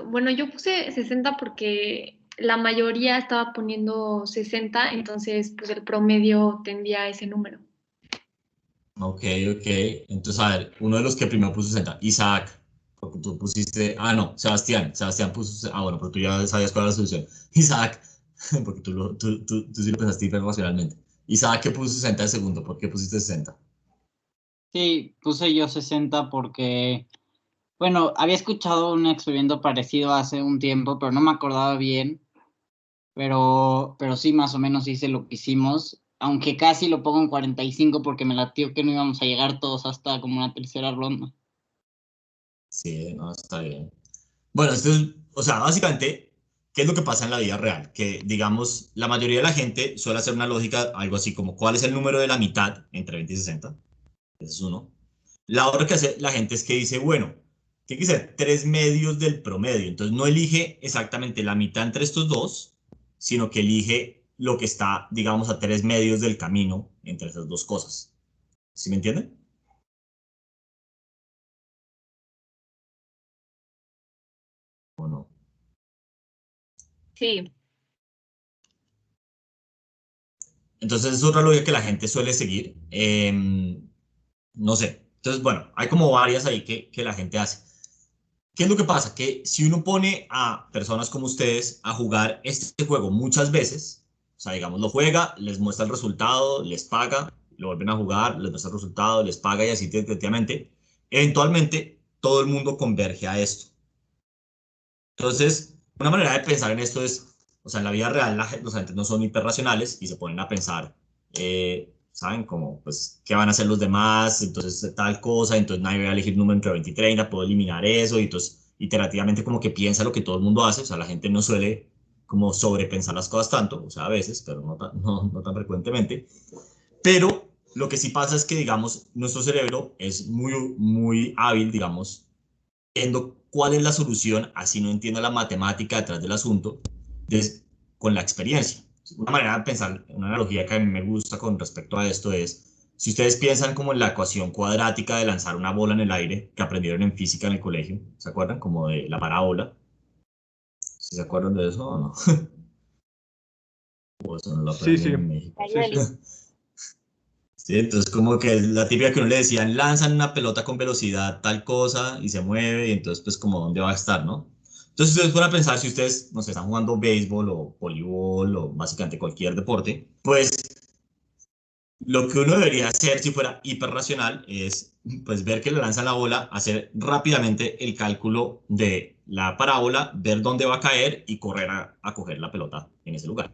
Bueno, yo puse 60 porque la mayoría estaba poniendo 60, entonces pues el promedio tendía a ese número. Ok, ok. Entonces, a ver, uno de los que primero puso 60, Isaac, porque tú pusiste, no, Sebastián puso, bueno, pero tú ya sabías cuál era la solución. Isaac, porque tú sí lo pensaste hiperracionalmente. Isaac, ¿qué puso 60 de segundo? ¿Por qué pusiste 60? Sí, puse yo 60 porque, bueno, había escuchado un experimento parecido hace un tiempo, pero no me acordaba bien, pero sí, más o menos hice lo que hicimos, aunque casi lo pongo en 45 porque me latió que no íbamos a llegar todos hasta como una tercera ronda. Sí, no, está bien. Bueno, esto es, o sea, básicamente, ¿qué es lo que pasa en la vida real? Que, digamos, la mayoría de la gente suele hacer una lógica, algo así como, ¿cuál es el número de la mitad entre 20 y 60? Ese es uno. La otra que hace la gente es que dice, bueno, tiene que ser 3 medios del promedio. Entonces no elige exactamente la mitad entre estos dos, sino que elige lo que está, digamos, a 3 medios del camino entre esas dos cosas. ¿Sí me entienden? ¿O no? Sí, Entonces es otra lógica que la gente suele seguir. No sé. Entonces, bueno, hay como varias ahí que la gente hace. ¿Qué es lo que pasa? Que si uno pone a personas como ustedes a jugar este juego muchas veces, o sea, digamos, lo juega, les muestra el resultado, les paga, lo vuelven a jugar, les muestra el resultado, les paga y así sucesivamente, eventualmente todo el mundo converge a esto. Entonces, una manera de pensar en esto es, o sea, en la vida real los agentes no son hiperracionales y se ponen a pensar, ¿saben? Como, pues, ¿qué van a hacer los demás? Entonces, tal cosa, entonces nadie va a elegir número entre 20 y 30, puedo eliminar eso, y entonces, iterativamente como que piensa lo que todo el mundo hace, o sea, la gente no suele como sobrepensar las cosas tanto, o sea, a veces, pero no tan frecuentemente. Pero lo que sí pasa es que, digamos, nuestro cerebro es muy hábil, digamos, viendo cuál es la solución, así no entiendo la matemática detrás del asunto, con la experiencia. Una manera de pensar, una analogía que a mí me gusta con respecto a esto es, si ustedes piensan como en la ecuación cuadrática de lanzar una bola en el aire, que aprendieron en física en el colegio, ¿se acuerdan? Como de la parábola. ¿Sí se acuerdan de eso o no? O eso no lo Sí, sí, aprenden en México. sí, sí. Sí, entonces como que la típica que uno le decían, lanzan una pelota con velocidad tal cosa y se mueve y entonces pues como dónde va a estar, ¿no? Entonces ustedes pueden pensar si ustedes, no sé, están jugando béisbol o voleibol o básicamente cualquier deporte, pues lo que uno debería hacer si fuera hiperracional es pues ver que le lanzan la bola, hacer rápidamente el cálculo de la parábola, ver dónde va a caer y correr a coger la pelota en ese lugar.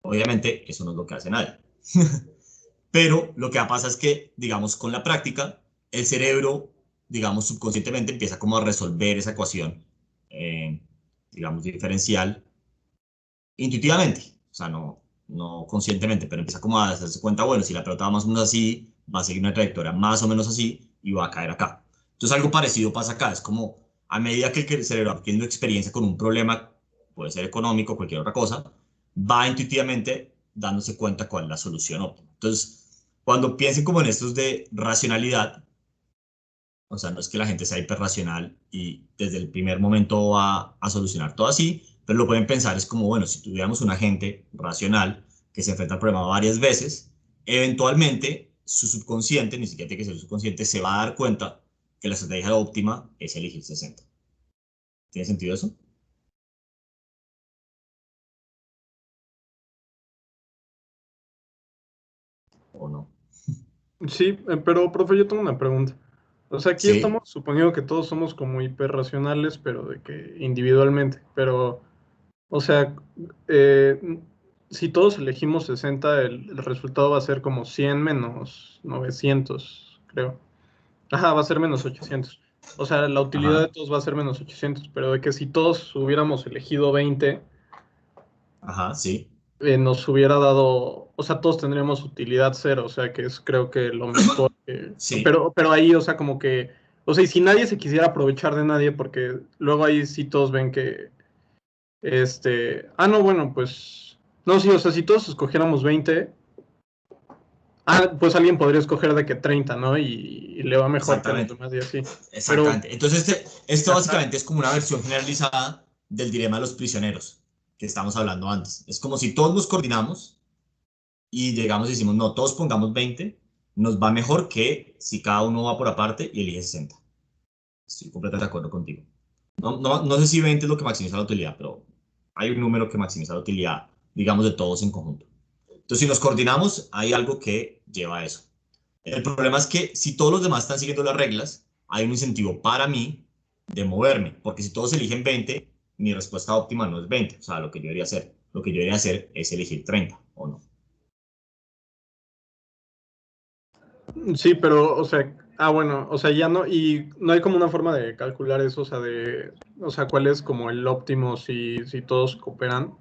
Obviamente eso no es lo que hace nadie. Pero lo que pasa es que, digamos, con la práctica, el cerebro, digamos, subconscientemente empieza como a resolver esa ecuación, eh, digamos, diferencial, intuitivamente, o sea, no conscientemente, pero empieza como a darse cuenta, bueno, si la pelota va más o menos así, va a seguir una trayectoria más o menos así y va a caer acá. Entonces algo parecido pasa acá, es como a medida que el cerebro va adquiriendo experiencia con un problema, puede ser económico, cualquier otra cosa, va intuitivamente dándose cuenta cuál es la solución óptima. Entonces, cuando piensen como en estos de racionalidad, o sea, no es que la gente sea hiperracional y desde el primer momento va a solucionar todo así, pero lo pueden pensar es como, bueno, si tuviéramos un agente racional que se enfrenta al problema varias veces, eventualmente su subconsciente, ni siquiera tiene que ser su subconsciente, se va a dar cuenta que la estrategia óptima es elegir 60. ¿Tiene sentido eso? ¿O no? Sí, pero profe, yo tengo una pregunta. O sea, aquí Sí, estamos suponiendo que todos somos como hiperracionales, pero de que individualmente. Pero, o sea, si todos elegimos 60, el resultado va a ser como 100 menos 900, creo. Ajá, va a ser menos 800. O sea, la utilidad de ajá, todos va a ser menos 800, pero de que si todos hubiéramos elegido 20, ajá, sí, nos hubiera dado, o sea, todos tendríamos utilidad cero, o sea, que es creo que lo mejor que, sí, pero ahí, o sea, como que, o sea, y si nadie se quisiera aprovechar de nadie, porque luego ahí sí todos ven que, no, bueno, pues, no, sí, o sea, si todos escogiéramos 20, pues alguien podría escoger de que 30, ¿no? Y le va mejor que a los exactamente. demás y así. Pero, Exactamente. Entonces, esto ajá, básicamente es como una versión generalizada del dilema de los prisioneros que estamos hablando antes. Es como si todos nos coordinamos y llegamos y decimos, no, todos pongamos 20, nos va mejor que si cada uno va por aparte y elige 60. Estoy completamente de acuerdo contigo. No sé si 20 es lo que maximiza la utilidad, pero hay un número que maximiza la utilidad, digamos, de todos en conjunto. Entonces, si nos coordinamos, hay algo que lleva a eso. El problema es que si todos los demás están siguiendo las reglas, hay un incentivo para mí de moverme, porque si todos eligen 20, mi respuesta óptima no es 20, o sea, lo que yo debería hacer. Lo que yo debería hacer es elegir 30, ¿o no? sí, pero, o sea, bueno, o sea, ya no, y no hay como una forma de calcular eso, o sea, cuál es como el óptimo si todos cooperan.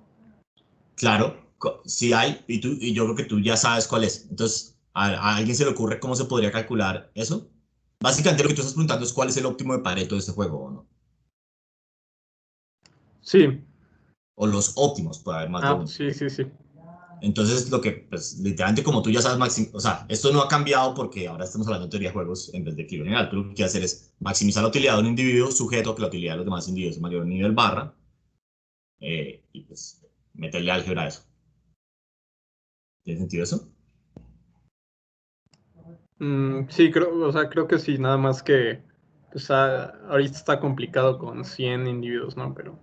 Claro, sí hay, y yo creo que tú ya sabes cuál es. Entonces, ¿a alguien se le ocurre cómo se podría calcular eso? Básicamente lo que tú estás preguntando es cuál es el óptimo de Pareto de este juego, ¿o no? Sí, O los óptimos, puede haber más de uno. sí, sí, sí. Entonces, lo que, pues, literalmente, como tú ya sabes, o sea, esto no ha cambiado porque ahora estamos hablando de teoría de juegos en vez de equilibrio general. Tú lo que quieres hacer es maximizar la utilidad de un individuo sujeto a que la utilidad de los demás individuos es mayor a nivel barra. y pues meterle álgebra a eso. ¿Tiene sentido eso? Sí, creo que sí, nada más que pues, ahorita está complicado con 100 individuos, ¿no? Pero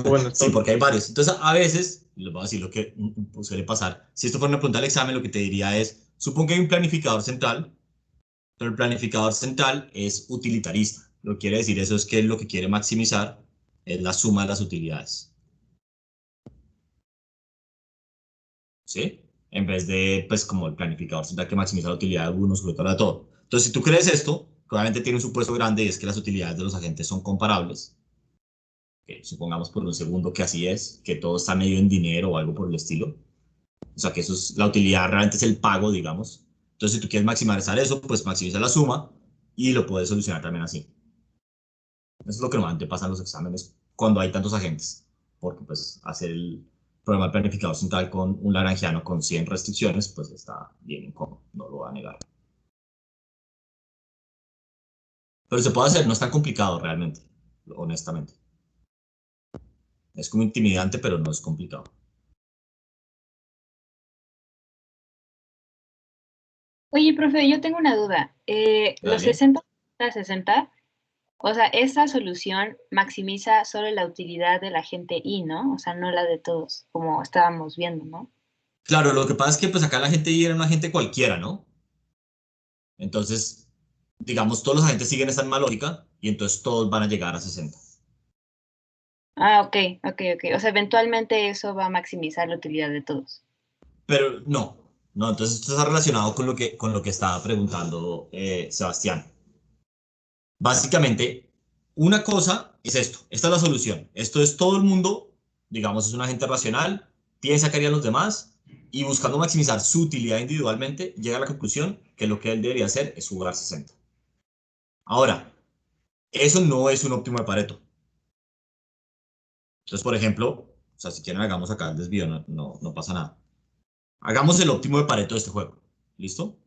bueno, Sí, porque hay varios. Entonces, a veces, les voy a decir lo que suele pasar. Si esto fuera una pregunta del examen, lo que te diría es, supongo que hay un planificador central, pero el planificador central es utilitarista. Lo que quiere decir eso es que lo que quiere maximizar es la suma de las utilidades. ¿Sí? En vez de, pues, como el planificador central que maximiza la utilidad de uno sujeto a todo. Entonces, si tú crees esto, probablemente tiene un supuesto grande y es que las utilidades de los agentes son comparables. Que supongamos por un segundo que así es, que todo está medio en dinero o algo por el estilo. O sea, que eso es la utilidad, realmente es el pago, digamos. Entonces, si tú quieres maximizar eso, pues maximiza la suma y lo puedes solucionar también así. Eso es lo que normalmente pasa en los exámenes cuando hay tantos agentes, porque pues hacer el programa de planificador central con un lagrangiano con 100 restricciones, pues está bien incómodo, no lo voy a negar. Pero se puede hacer, no es tan complicado realmente, honestamente. Es como intimidante, pero no es complicado. Oye, profe, yo tengo una duda. Los Dale. 60, o sea, esa solución maximiza solo la utilidad de la gente I, ¿no? O sea, no la de todos, como estábamos viendo, ¿no? Claro, lo que pasa es que pues acá la gente I era una gente cualquiera, ¿no? Entonces, digamos, todos los agentes siguen esta misma lógica y entonces todos van a llegar a 60. Ah, ok, ok, ok. O sea, eventualmente eso va a maximizar la utilidad de todos. Pero no, no, entonces esto está relacionado con lo que estaba preguntando Sebastián. Básicamente, una cosa es esto, esta es la solución. Esto es todo el mundo, digamos, es un agente racional, piensa que harían los demás y buscando maximizar su utilidad individualmente, llega a la conclusión que lo que él debería hacer es jugar 60. Ahora, eso no es un óptimo de Pareto. Entonces, por ejemplo, o sea, si quieren hagamos acá el desvío, no pasa nada. Hagamos el óptimo de Pareto de este juego. ¿Listo?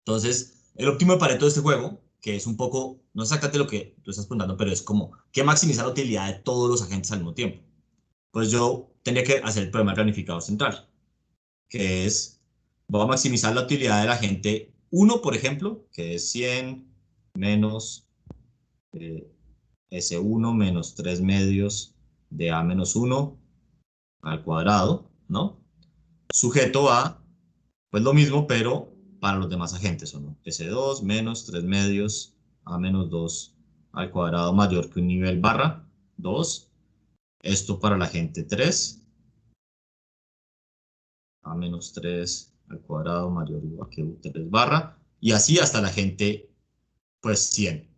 Entonces, el óptimo de Pareto de este juego, que es un poco, no exactamente lo que tú estás preguntando, pero es como, ¿qué maximiza la utilidad de todos los agentes al mismo tiempo? Pues yo tendría que hacer el problema del planificador central, que es, voy a maximizar la utilidad del agente 1, por ejemplo, que es 100 menos S1 menos 3 medios de A menos 1 al cuadrado, ¿no? Sujeto a, pues lo mismo, pero para los demás agentes, ¿o no? S2 menos 3 medios A menos 2 al cuadrado mayor que un nivel barra 2. Esto para la agente 3. A menos 3 al cuadrado mayor o igual que U3 barra. Y así hasta la agente, pues 100.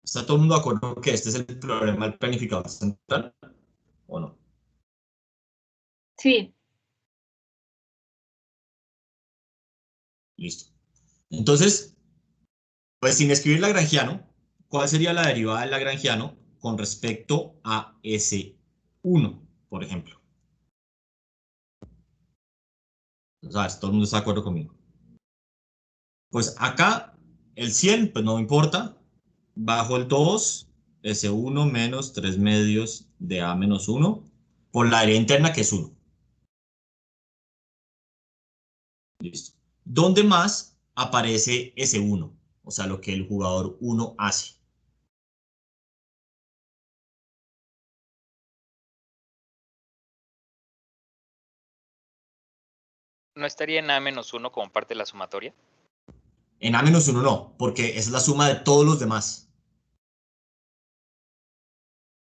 ¿Está todo el mundo de acuerdo que este es el problema del planificador central? ¿O no? Sí, Listo. Entonces, pues sin escribir lagrangiano, ¿cuál sería la derivada del lagrangiano con respecto a S1, por ejemplo? ¿Sabes? Todo el mundo está de acuerdo conmigo. Pues acá el 100, pues no me importa. Bajo el 2, S1 menos 3 medios de A menos 1 por la área interna que es 1. Listo. ¿Dónde más aparece S1? O sea, lo que el jugador 1 hace. ¿No estaría en A-1 como parte de la sumatoria? En A menos 1 no, porque esa es la suma de todos los demás.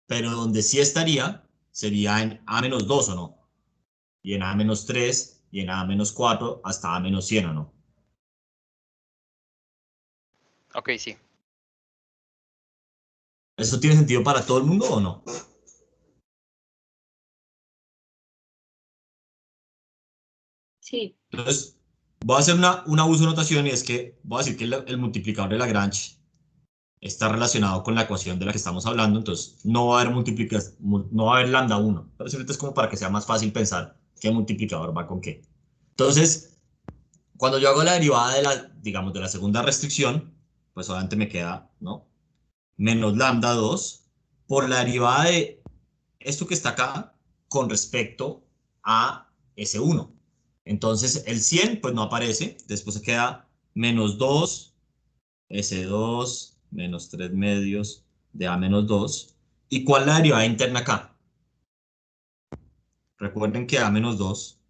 Pero donde sí estaría sería en A menos 2 o no. Y en A menos 3 y en A menos 4 hasta A menos 100 o no. Ok, sí. ¿Eso tiene sentido para todo el mundo o no? sí. Entonces, voy a hacer una uso de notación y es que voy a decir que el multiplicador de Lagrange está relacionado con la ecuación de la que estamos hablando, entonces no va a haber no va a haber lambda 1, pero simplemente es como para que sea más fácil pensar qué multiplicador va con qué. Entonces, Cuando yo hago la derivada de la, digamos, de la segunda restricción, pues obviamente me queda, ¿no? Menos lambda 2 por la derivada de esto que está acá con respecto a S1. Entonces el 100 pues no aparece, después se queda menos 2, S2, menos 3 medios de A menos 2. ¿Y cuál es la derivada interna acá? Recuerden que A menos 2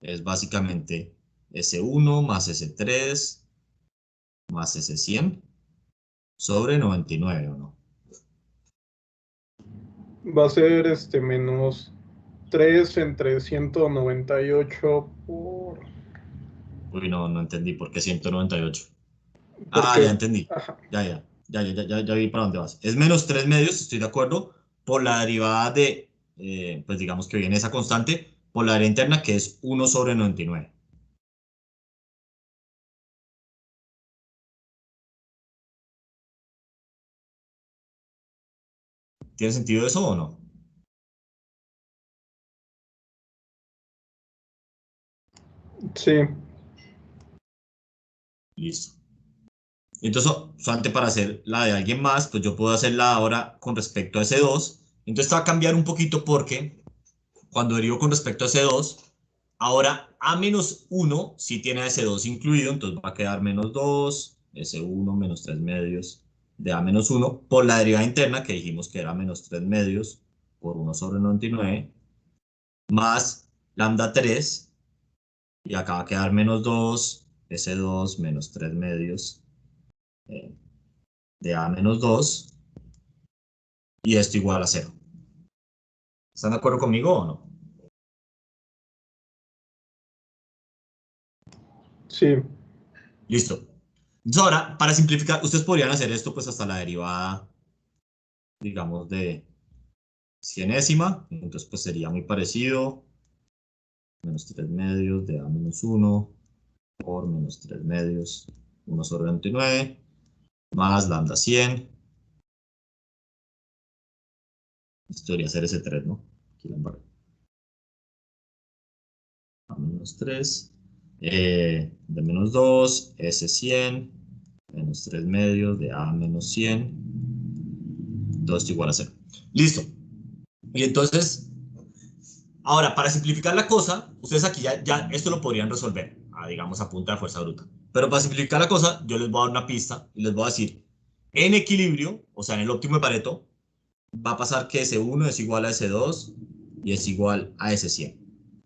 es básicamente S1 más S3 más S100 sobre 99, ¿o no? Va a ser menos 3 entre 198 por... Uy, no entendí por qué 198. Ah, ya Porque, entendí. ajá, Ya vi para dónde vas. Es menos 3 medios, estoy de acuerdo, por la derivada de, pues digamos que viene esa constante, por la área interna que es 1 sobre 99. ¿Tiene sentido eso o no? sí, Listo. Entonces, solamente para hacer la de alguien más, pues yo puedo hacerla ahora con respecto a S2. Entonces, va a cambiar un poquito porque cuando derivo con respecto a S2, ahora A menos 1 sí tiene a S2 incluido, entonces va a quedar menos 2, S1 menos 3 medios de A menos 1 por la derivada interna que dijimos que era menos 3 medios por 1 sobre 99 más lambda 3 y acá va a quedar menos 2, S2 menos 3 medios eh, de A menos 2 y esto igual a 0. ¿Están de acuerdo conmigo o no? sí, Listo. Entonces ahora, para simplificar, ustedes podrían hacer esto pues hasta la derivada, digamos, de cienésima. Entonces pues sería muy parecido. Menos 3 medios de A menos 1 por menos 3 medios 1 sobre 29 más lambda 100. Esto debería ser ese 3, ¿no? Aquí la embarré. A menos 3 de menos 2, S100 menos 3 medios de A menos 100. Todo esto igual a 0. Listo. Y entonces, ahora, para simplificar la cosa, ustedes aquí ya esto lo podrían resolver, digamos, a punta de fuerza bruta. Pero para simplificar la cosa, yo les voy a dar una pista y les voy a decir, en equilibrio, o sea, en el óptimo de Pareto, va a pasar que S1 es igual a S2 y es igual a S100.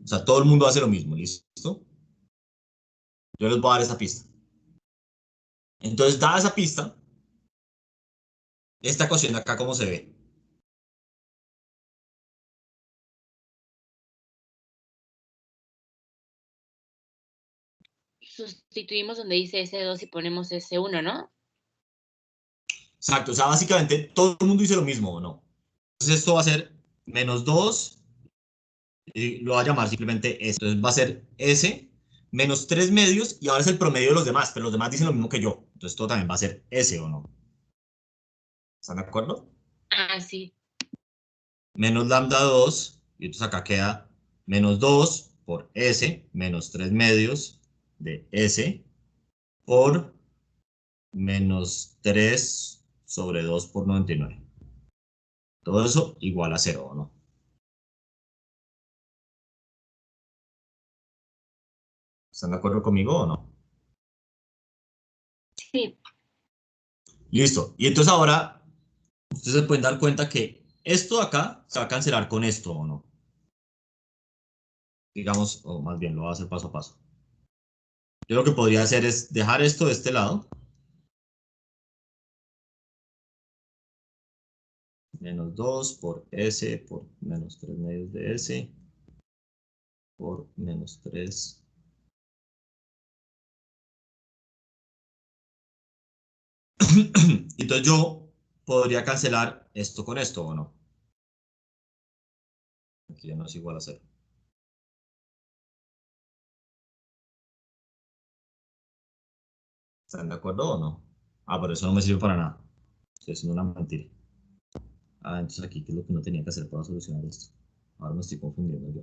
O sea, todo el mundo hace lo mismo, ¿listo? Yo les voy a dar esa pista. Entonces, dada esa pista, esta ecuación de acá, ¿cómo se ve? Sustituimos donde dice S2 y ponemos S1, ¿no? Exacto, o sea, básicamente todo el mundo dice lo mismo, ¿o no? Entonces, esto va a ser menos 2 y lo va a llamar simplemente S. Entonces va a ser S menos 3 medios y ahora es el promedio de los demás, pero los demás dicen lo mismo que yo. Entonces esto también va a ser S o no. ¿Están de acuerdo? Ah, sí. Menos lambda 2 y entonces acá queda menos 2 por S menos 3 medios de S por menos 3 sobre 2 por 99. Todo eso igual a 0 o no. ¿Están de acuerdo conmigo o no? Sí. Listo. Y entonces ahora ustedes se pueden dar cuenta que esto de acá se va a cancelar con esto o no. Digamos, o más bien lo voy a hacer paso a paso. Yo lo que podría hacer es dejar esto de este lado. Menos 2 por S por menos 3 medios de S por menos 3. Entonces yo podría cancelar esto con esto o no. Aquí ya no es igual a 0. ¿Están de acuerdo o no? Pero eso no me sirve para nada. Estoy haciendo una mentira. Entonces aquí, ¿qué es lo que no tenía que hacer para solucionar esto? Ahora me estoy confundiendo yo.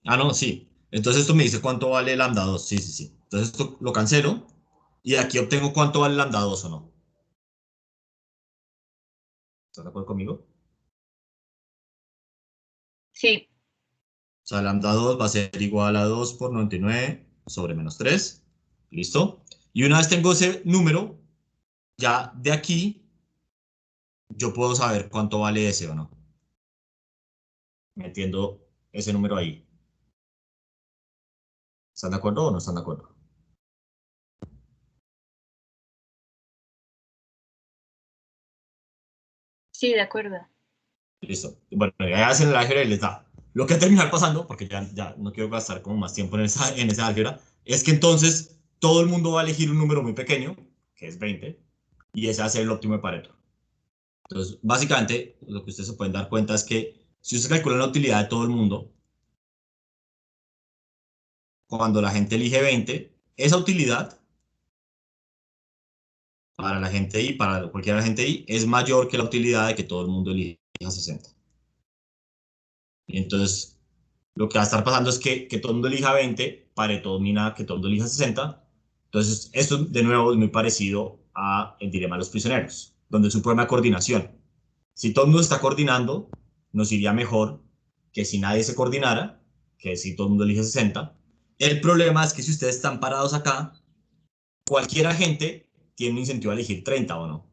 Ah, no, sí. Entonces esto me dice cuánto vale lambda 2. Sí, sí, sí. Entonces esto lo cancelo y aquí obtengo cuánto vale lambda 2 o no. ¿Estás de acuerdo conmigo? Sí, O sea, lambda 2 va a ser igual a 2 por 99 sobre menos 3. ¿Listo? Y una vez tengo ese número, ya de aquí yo puedo saber cuánto vale ese o no. Metiendo ese número ahí. ¿Están de acuerdo o no están de acuerdo? sí, de acuerdo. Listo. Bueno, ya hacen el álgebra y les da. Lo que va a terminar pasando, porque ya no quiero gastar como más tiempo en esa álgebra, es que entonces todo el mundo va a elegir un número muy pequeño, que es 20, y ese va a ser el óptimo de Pareto. Entonces, básicamente, lo que ustedes se pueden dar cuenta es que si ustedes calculan la utilidad de todo el mundo, cuando la gente elige 20, esa utilidad para la gente I, para cualquier gente I, es mayor que la utilidad de que todo el mundo elija 60. Y entonces, lo que va a estar pasando es que todo el mundo elija 20, Pareto domina que todo el mundo elija 60. Entonces, esto de nuevo es muy parecido a el dilema de los prisioneros, donde es un problema de coordinación. Si todo el mundo está coordinando, nos iría mejor que si nadie se coordinara, que si todo el mundo elige 60. El problema es que si ustedes están parados acá, cualquier agente tiene un incentivo a elegir 30 o no.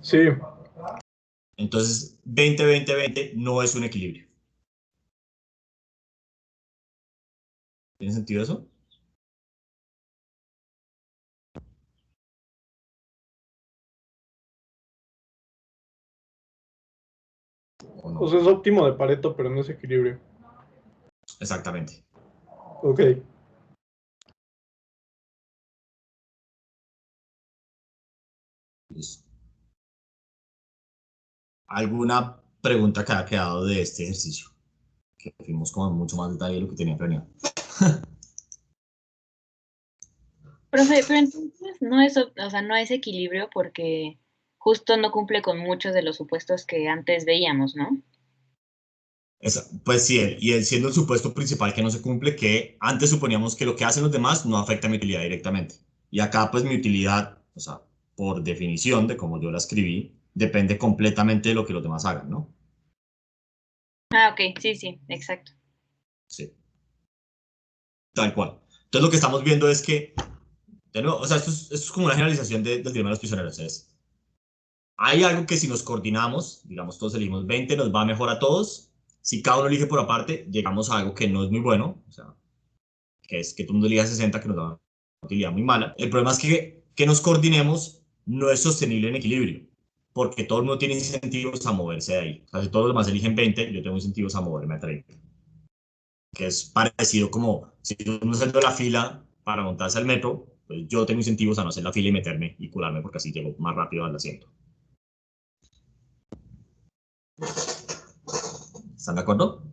Sí, Entonces, 20-20-20 no es un equilibrio. ¿Tiene sentido eso? ¿O no? o sea, es óptimo de Pareto, pero no es equilibrio. Exactamente. Ok. Listo. ¿Alguna pregunta que haya quedado de este ejercicio? Que fuimos con mucho más detalle de lo que tenía planeado. Profe, pero entonces no es, o sea, no es equilibrio porque justo no cumple con muchos de los supuestos que antes veíamos, ¿no? Pues sí, y él siendo el supuesto principal que no se cumple, que antes suponíamos que lo que hacen los demás no afecta a mi utilidad directamente. Y acá pues mi utilidad, o sea, por definición de como yo la escribí, depende completamente de lo que los demás hagan, ¿no? Ah, ok, sí, sí, exacto. Sí, tal cual. Entonces lo que estamos viendo es que, de nuevo, o sea, esto es como una generalización del dilema de los prisioneros. Hay algo que si nos coordinamos, digamos todos elegimos 20, nos va mejor a todos. Si cada uno elige por aparte, llegamos a algo que no es muy bueno, o sea, que es que todo el mundo elija 60, que nos da una utilidad muy mala. El problema es que nos coordinemos no es sostenible en equilibrio, porque todo el mundo tiene incentivos a moverse de ahí. O sea, si todos los demás eligen 20, yo tengo incentivos a moverme a 30, que es parecido como si uno sale de la fila para montarse al metro, pues yo tengo incentivos a no hacer la fila y meterme y curarme, porque así llego más rápido al asiento. ¿Están de acuerdo?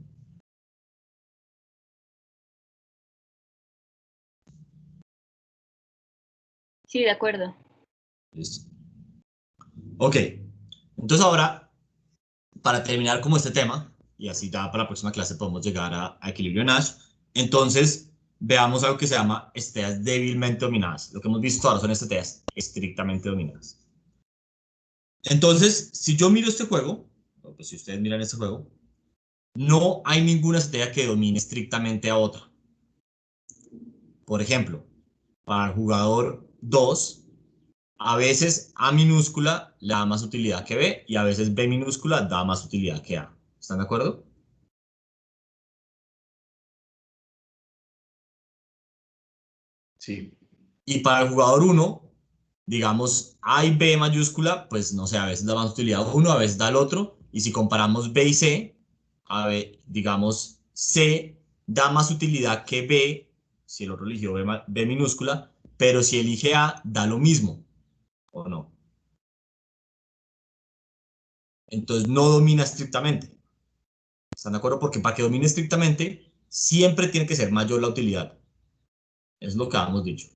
Sí, de acuerdo. Listo. Ok, entonces ahora, para terminar como este tema, y así ya para la próxima clase podemos llegar a equilibrio Nash, entonces veamos algo que se llama estrellas débilmente dominadas. Lo que hemos visto ahora son estrellas estrictamente dominadas. Entonces, si yo miro este juego, o pues si ustedes miran este juego, no hay ninguna estrella que domine estrictamente a otra. Por ejemplo, para el jugador 2, a veces A minúscula le da más utilidad que B y a veces B minúscula da más utilidad que A. ¿Están de acuerdo? Sí. Y para el jugador 1, digamos A y B mayúscula, pues no sé, a veces da más utilidad uno, a veces da el otro. Y si comparamos B y C, a ver, digamos C da más utilidad que B, si el otro eligió B minúscula, pero si elige A, da lo mismo, ¿o no? Entonces no domina estrictamente. ¿Están de acuerdo? Porque para que domine estrictamente, siempre tiene que ser mayor la utilidad. Es lo que habíamos dicho.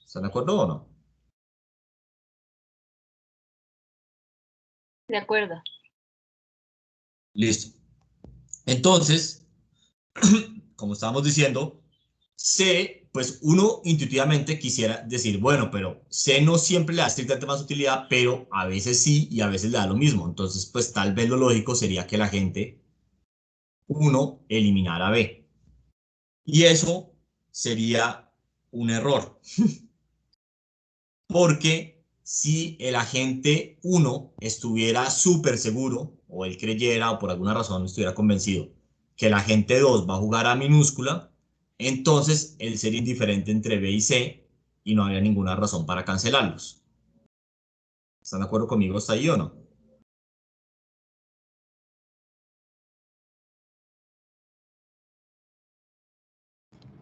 ¿Están de acuerdo o no? De acuerdo. Listo. Entonces, como estábamos diciendo, C, pues uno intuitivamente quisiera decir, bueno, pero C no siempre le da estrictamente más utilidad, pero a veces sí y a veces le da lo mismo. Entonces, pues tal vez lo lógico sería que la gente, uno, eliminara B. Y eso sería un error, porque si el agente 1 estuviera súper seguro, o él creyera, o por alguna razón estuviera convencido, que el agente 2 va a jugar A minúscula, entonces él sería indiferente entre B y C, y no habría ninguna razón para cancelarlos. ¿Están de acuerdo conmigo hasta ahí o no?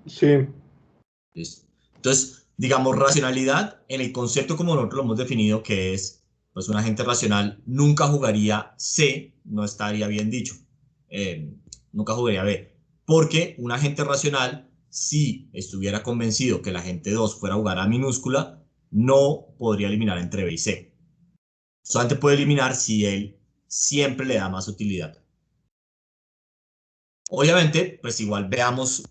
Sí, Listo. Entonces, digamos, racionalidad, en el concepto como nosotros lo hemos definido, que es, pues un agente racional nunca jugaría C, no estaría bien dicho, eh, nunca jugaría B, porque un agente racional, si estuviera convencido que el agente 2 fuera a jugar A minúscula, no podría eliminar entre B y C. Solamente puede eliminar si él siempre le da más utilidad. Obviamente, pues igual veamos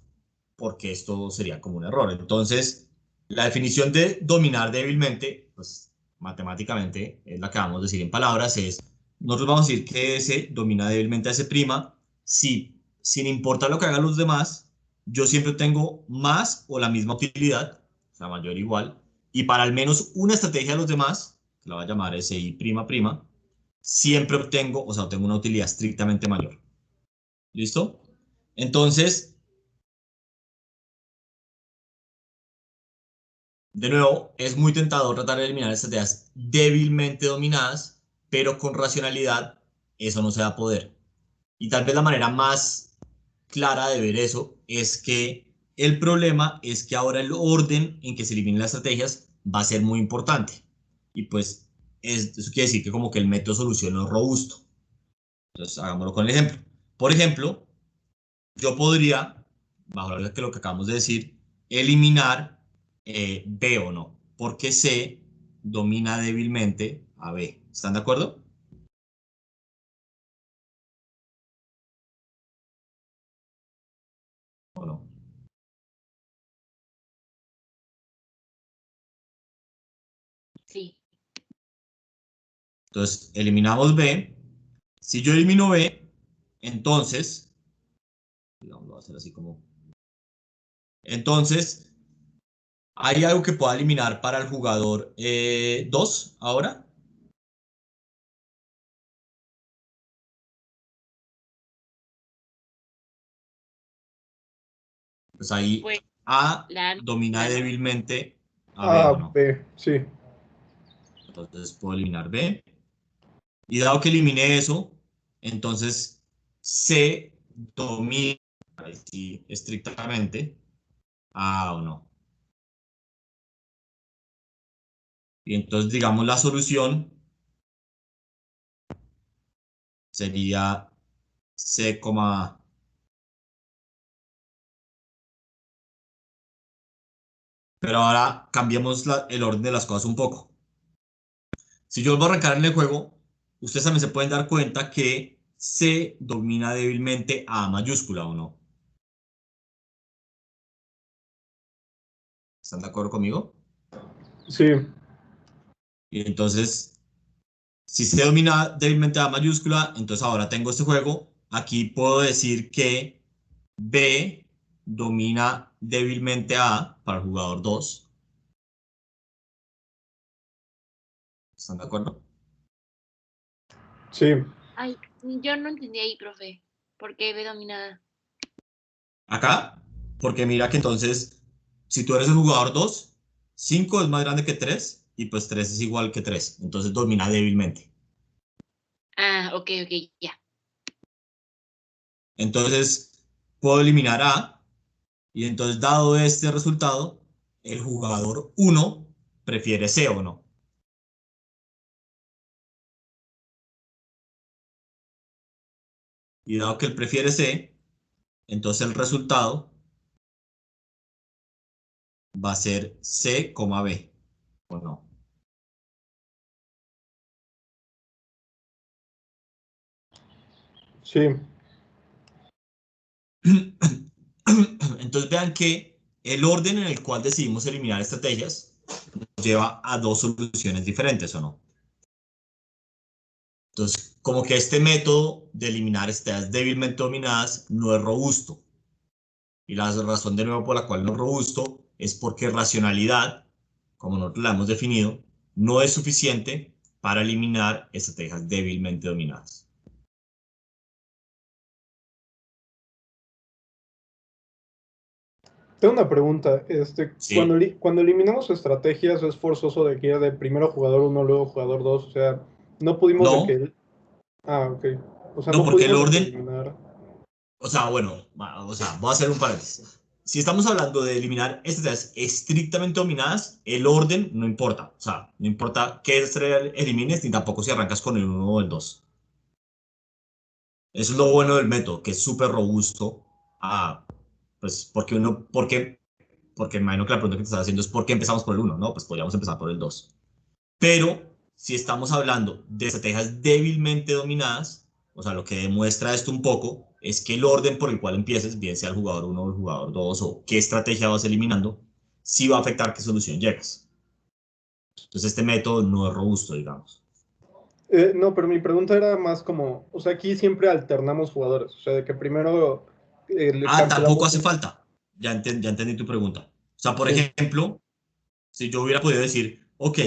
porque esto sería como un error. Entonces, la definición de dominar débilmente, pues matemáticamente es la que vamos a decir en palabras, es, nosotros vamos a decir que S domina débilmente a S' si, sin importar lo que hagan los demás, yo siempre tengo más o la misma utilidad, o sea, mayor o igual, y para al menos una estrategia de los demás, que la voy a llamar SI', siempre obtengo, o sea, obtengo una utilidad estrictamente mayor. ¿Listo? Entonces, de nuevo, es muy tentador tratar de eliminar estrategias débilmente dominadas, pero con racionalidad eso no se va a poder. Y tal vez la manera más clara de ver eso es que el problema es que ahora el orden en que se eliminen las estrategias va a ser muy importante. Y pues eso quiere decir que como que el método de solución no es robusto. Entonces, hagámoslo con el ejemplo. Por ejemplo, yo podría, bajo lo que acabamos de decir, eliminar B o no, porque C domina débilmente a B. ¿Están de acuerdo? ¿O no? Sí. Entonces, eliminamos B. Si yo elimino B, entonces, digamos, lo voy a hacer así como. Entonces, ¿hay algo que pueda eliminar para el jugador 2 ahora? Pues ahí Pues A la domina ¿no? débilmente a B A, o no. B, sí. Entonces puedo eliminar B. Y dado que eliminé eso, entonces C domina sí, estrictamente A o no. Y entonces, digamos, la solución sería C, A. Pero ahora cambiamos el orden de las cosas un poco. Si yo vuelvo a arrancar en el juego, ustedes también se pueden dar cuenta que C domina débilmente a mayúscula o no. ¿Están de acuerdo conmigo? Sí, Y entonces, si C domina débilmente a mayúscula, entonces ahora tengo este juego. Aquí puedo decir que B domina débilmente A para el jugador 2. ¿Están de acuerdo? sí. Ay, yo no entendí ahí, profe. ¿Por qué B dominada? Acá, porque mira que entonces, si tú eres el jugador 2, 5 es más grande que 3 y pues 3 es igual que 3. Entonces domina débilmente. Ah, ok, ya. Entonces, puedo eliminar A y entonces, dado este resultado, el jugador 1 prefiere C o no. Y dado que él prefiere C, entonces el resultado va a ser C, B, ¿o no? Sí. Entonces vean que el orden en el cual decidimos eliminar estrategias nos lleva a dos soluciones diferentes, ¿o no? Entonces, como que este método de eliminar estrategias débilmente dominadas no es robusto. Y la razón de nuevo por la cual no es robusto es porque racionalidad, como nosotros la hemos definido, no es suficiente para eliminar estrategias débilmente dominadas. Tengo una pregunta. Sí. Cuando eliminamos estrategias, es forzoso de que ir de primero jugador 1, luego jugador 2. O sea, no pudimos No. de que... Ah, ok. O sea, No, no porque el pudimos de que orden, eliminar... o sea, bueno, voy a hacer un paréntesis. Si estamos hablando de eliminar estrategias estrictamente dominadas, el orden no importa. O sea, no importa qué estrella elimines, ni tampoco si arrancas con el 1 o el 2. Eso es lo bueno del método, que es súper robusto. Pues porque porque imagino que la pregunta que te estás haciendo es ¿por qué empezamos por el 1? No, pues podríamos empezar por el 2. Pero si estamos hablando de estrategias débilmente dominadas, o sea, lo que demuestra esto un poco es que el orden por el cual empieces, bien sea el jugador 1 o el jugador 2 o qué estrategia vas eliminando, sí va a afectar qué solución llegas. Entonces este método no es robusto, digamos. No, pero mi pregunta era más como... O sea, aquí siempre alternamos jugadores. O sea, de que primero... Tampoco cancelamos hace falta. Ya entendí tu pregunta. O sea, por Sí. ejemplo, si yo hubiera podido decir, ok,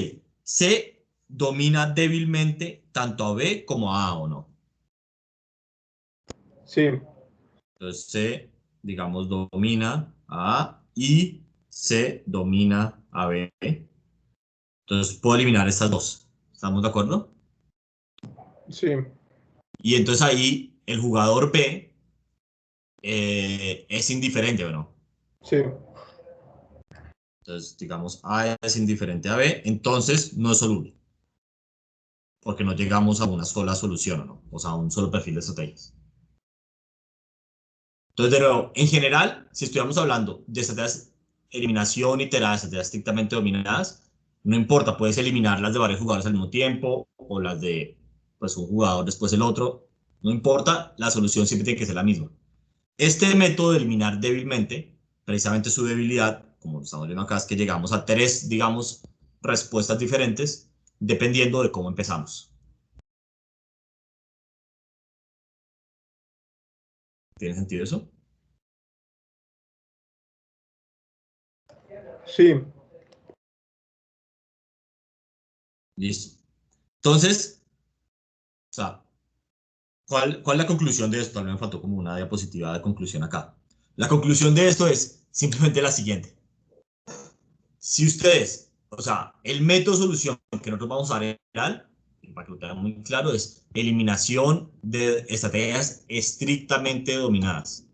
C domina débilmente tanto a B como a A o no. Sí. Entonces C, digamos, domina a A y C domina a B. Entonces puedo eliminar estas dos. ¿Estamos de acuerdo? Sí. Y entonces ahí el jugador B es indiferente o no. Sí. Entonces, digamos, A es indiferente a B, entonces no es soluble. Porque no llegamos a una sola solución, ¿o no? O sea, a un solo perfil de estrategias. Entonces, de nuevo, en general, si estuviéramos hablando de estrategias eliminación iteradas, estrategias estrictamente dominadas, no importa, puedes eliminarlas de varios jugadores al mismo tiempo o las de pues, un jugador después el otro. No importa, la solución siempre tiene que ser la misma. Este método de eliminar débilmente, precisamente su debilidad, como lo estamos viendo acá, es que llegamos a tres, digamos, respuestas diferentes dependiendo de cómo empezamos. ¿Tiene sentido eso? Sí. Listo. Entonces, o sea, ¿cuál es la conclusión de esto? También me faltó como una diapositiva de conclusión acá. La conclusión de esto es simplemente la siguiente. Si ustedes, o sea, el método de solución que nosotros vamos a usar en general, para que lo tengan muy claro, es eliminación de estrategias estrictamente dominadas.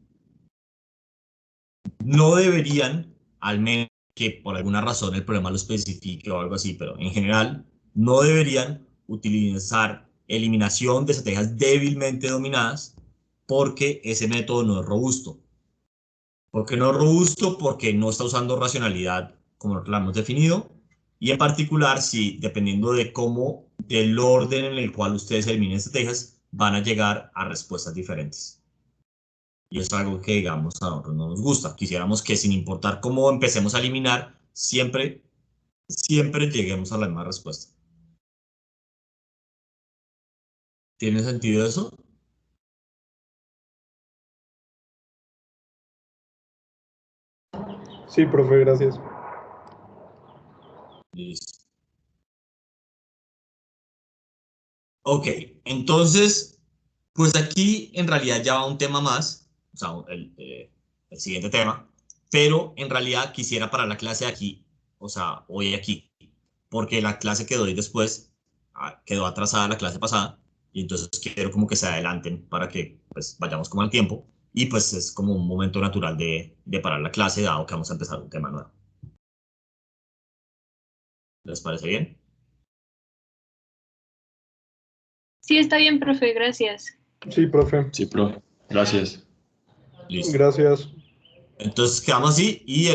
No deberían, al menos que por alguna razón el problema lo especifique o algo así, pero en general, no deberían utilizar eliminación de estrategias débilmente dominadas porque ese método no es robusto. Porque no es robusto porque no está usando racionalidad como lo hemos definido y en particular si dependiendo de cómo, del orden en el cual ustedes eliminen estrategias, van a llegar a respuestas diferentes. Y es algo que, digamos, a nosotros no nos gusta. Quisiéramos que sin importar cómo empecemos a eliminar, siempre lleguemos a la misma respuesta. ¿Tiene sentido eso? Sí, profe, gracias. Listo. Ok, entonces, pues aquí en realidad ya va un tema más, o sea, el siguiente tema, pero en realidad quisiera parar la clase aquí, o sea, hoy aquí, porque la clase que doy después quedó atrasada la clase pasada, y entonces quiero como que se adelanten para que pues vayamos como al tiempo, y pues es como un momento natural de parar la clase, dado que vamos a empezar un tema nuevo. ¿Les parece bien? Sí, está bien, profe, gracias. Sí, profe. Sí, profe. Gracias. Listo. Gracias. Entonces quedamos así y